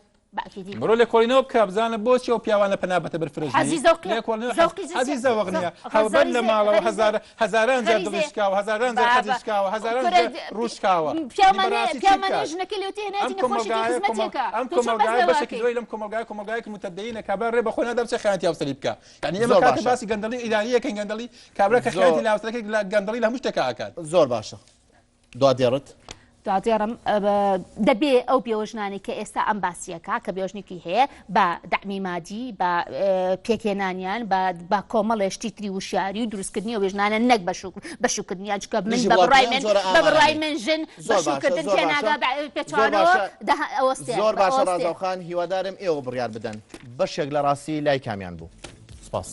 بڕۆ لێ کۆڵینەوە بکە بزانە بۆچی ئەو پیاوانە پەنابەتە بەر فرەژنی حەزی زەوق نییە هەڵبەر لە ماڵەوە هەزاران جار دڵیشکاوە هەزاران جار حەزیشکاوە هەزاران جار ڕوشکاوە ئەم کۆمەلگای بەشێکی دوای لەم کۆمەلگایەکی متەدەینە کابرا ڕێ بەخۆی نەدەم چه خیانەتی هاوسەری بکە یعنی ئێمە کاتێ باسی گەندەڵی ئیداریەکەین گەندەڵی کابرا کە خیانەتی لە هاوسەرەکەی گەندەڵی لە هەموو شتێکە ئاکات زۆر باشە دوادێڕت دواتێڕم دەبێ ئەو بێوەژنانی کە ئێستا ئەم باسیەکە کە بێوژنێکی هەیە بە دەعمی مادی بە پێکێنانیان بە کۆمەڵێشتی تری وشیاری و دروستکردنی و بێژنانە نەک بەشوکردنیان چکە من بە بڕای من ژن بەشوکردن پێناگا پێچوانەوە زۆر باشە ڕازاوخان هیوادارم ئێوە بڕیار بدەن بەشێک لە ڕاستی لای کامیان بوو سپاس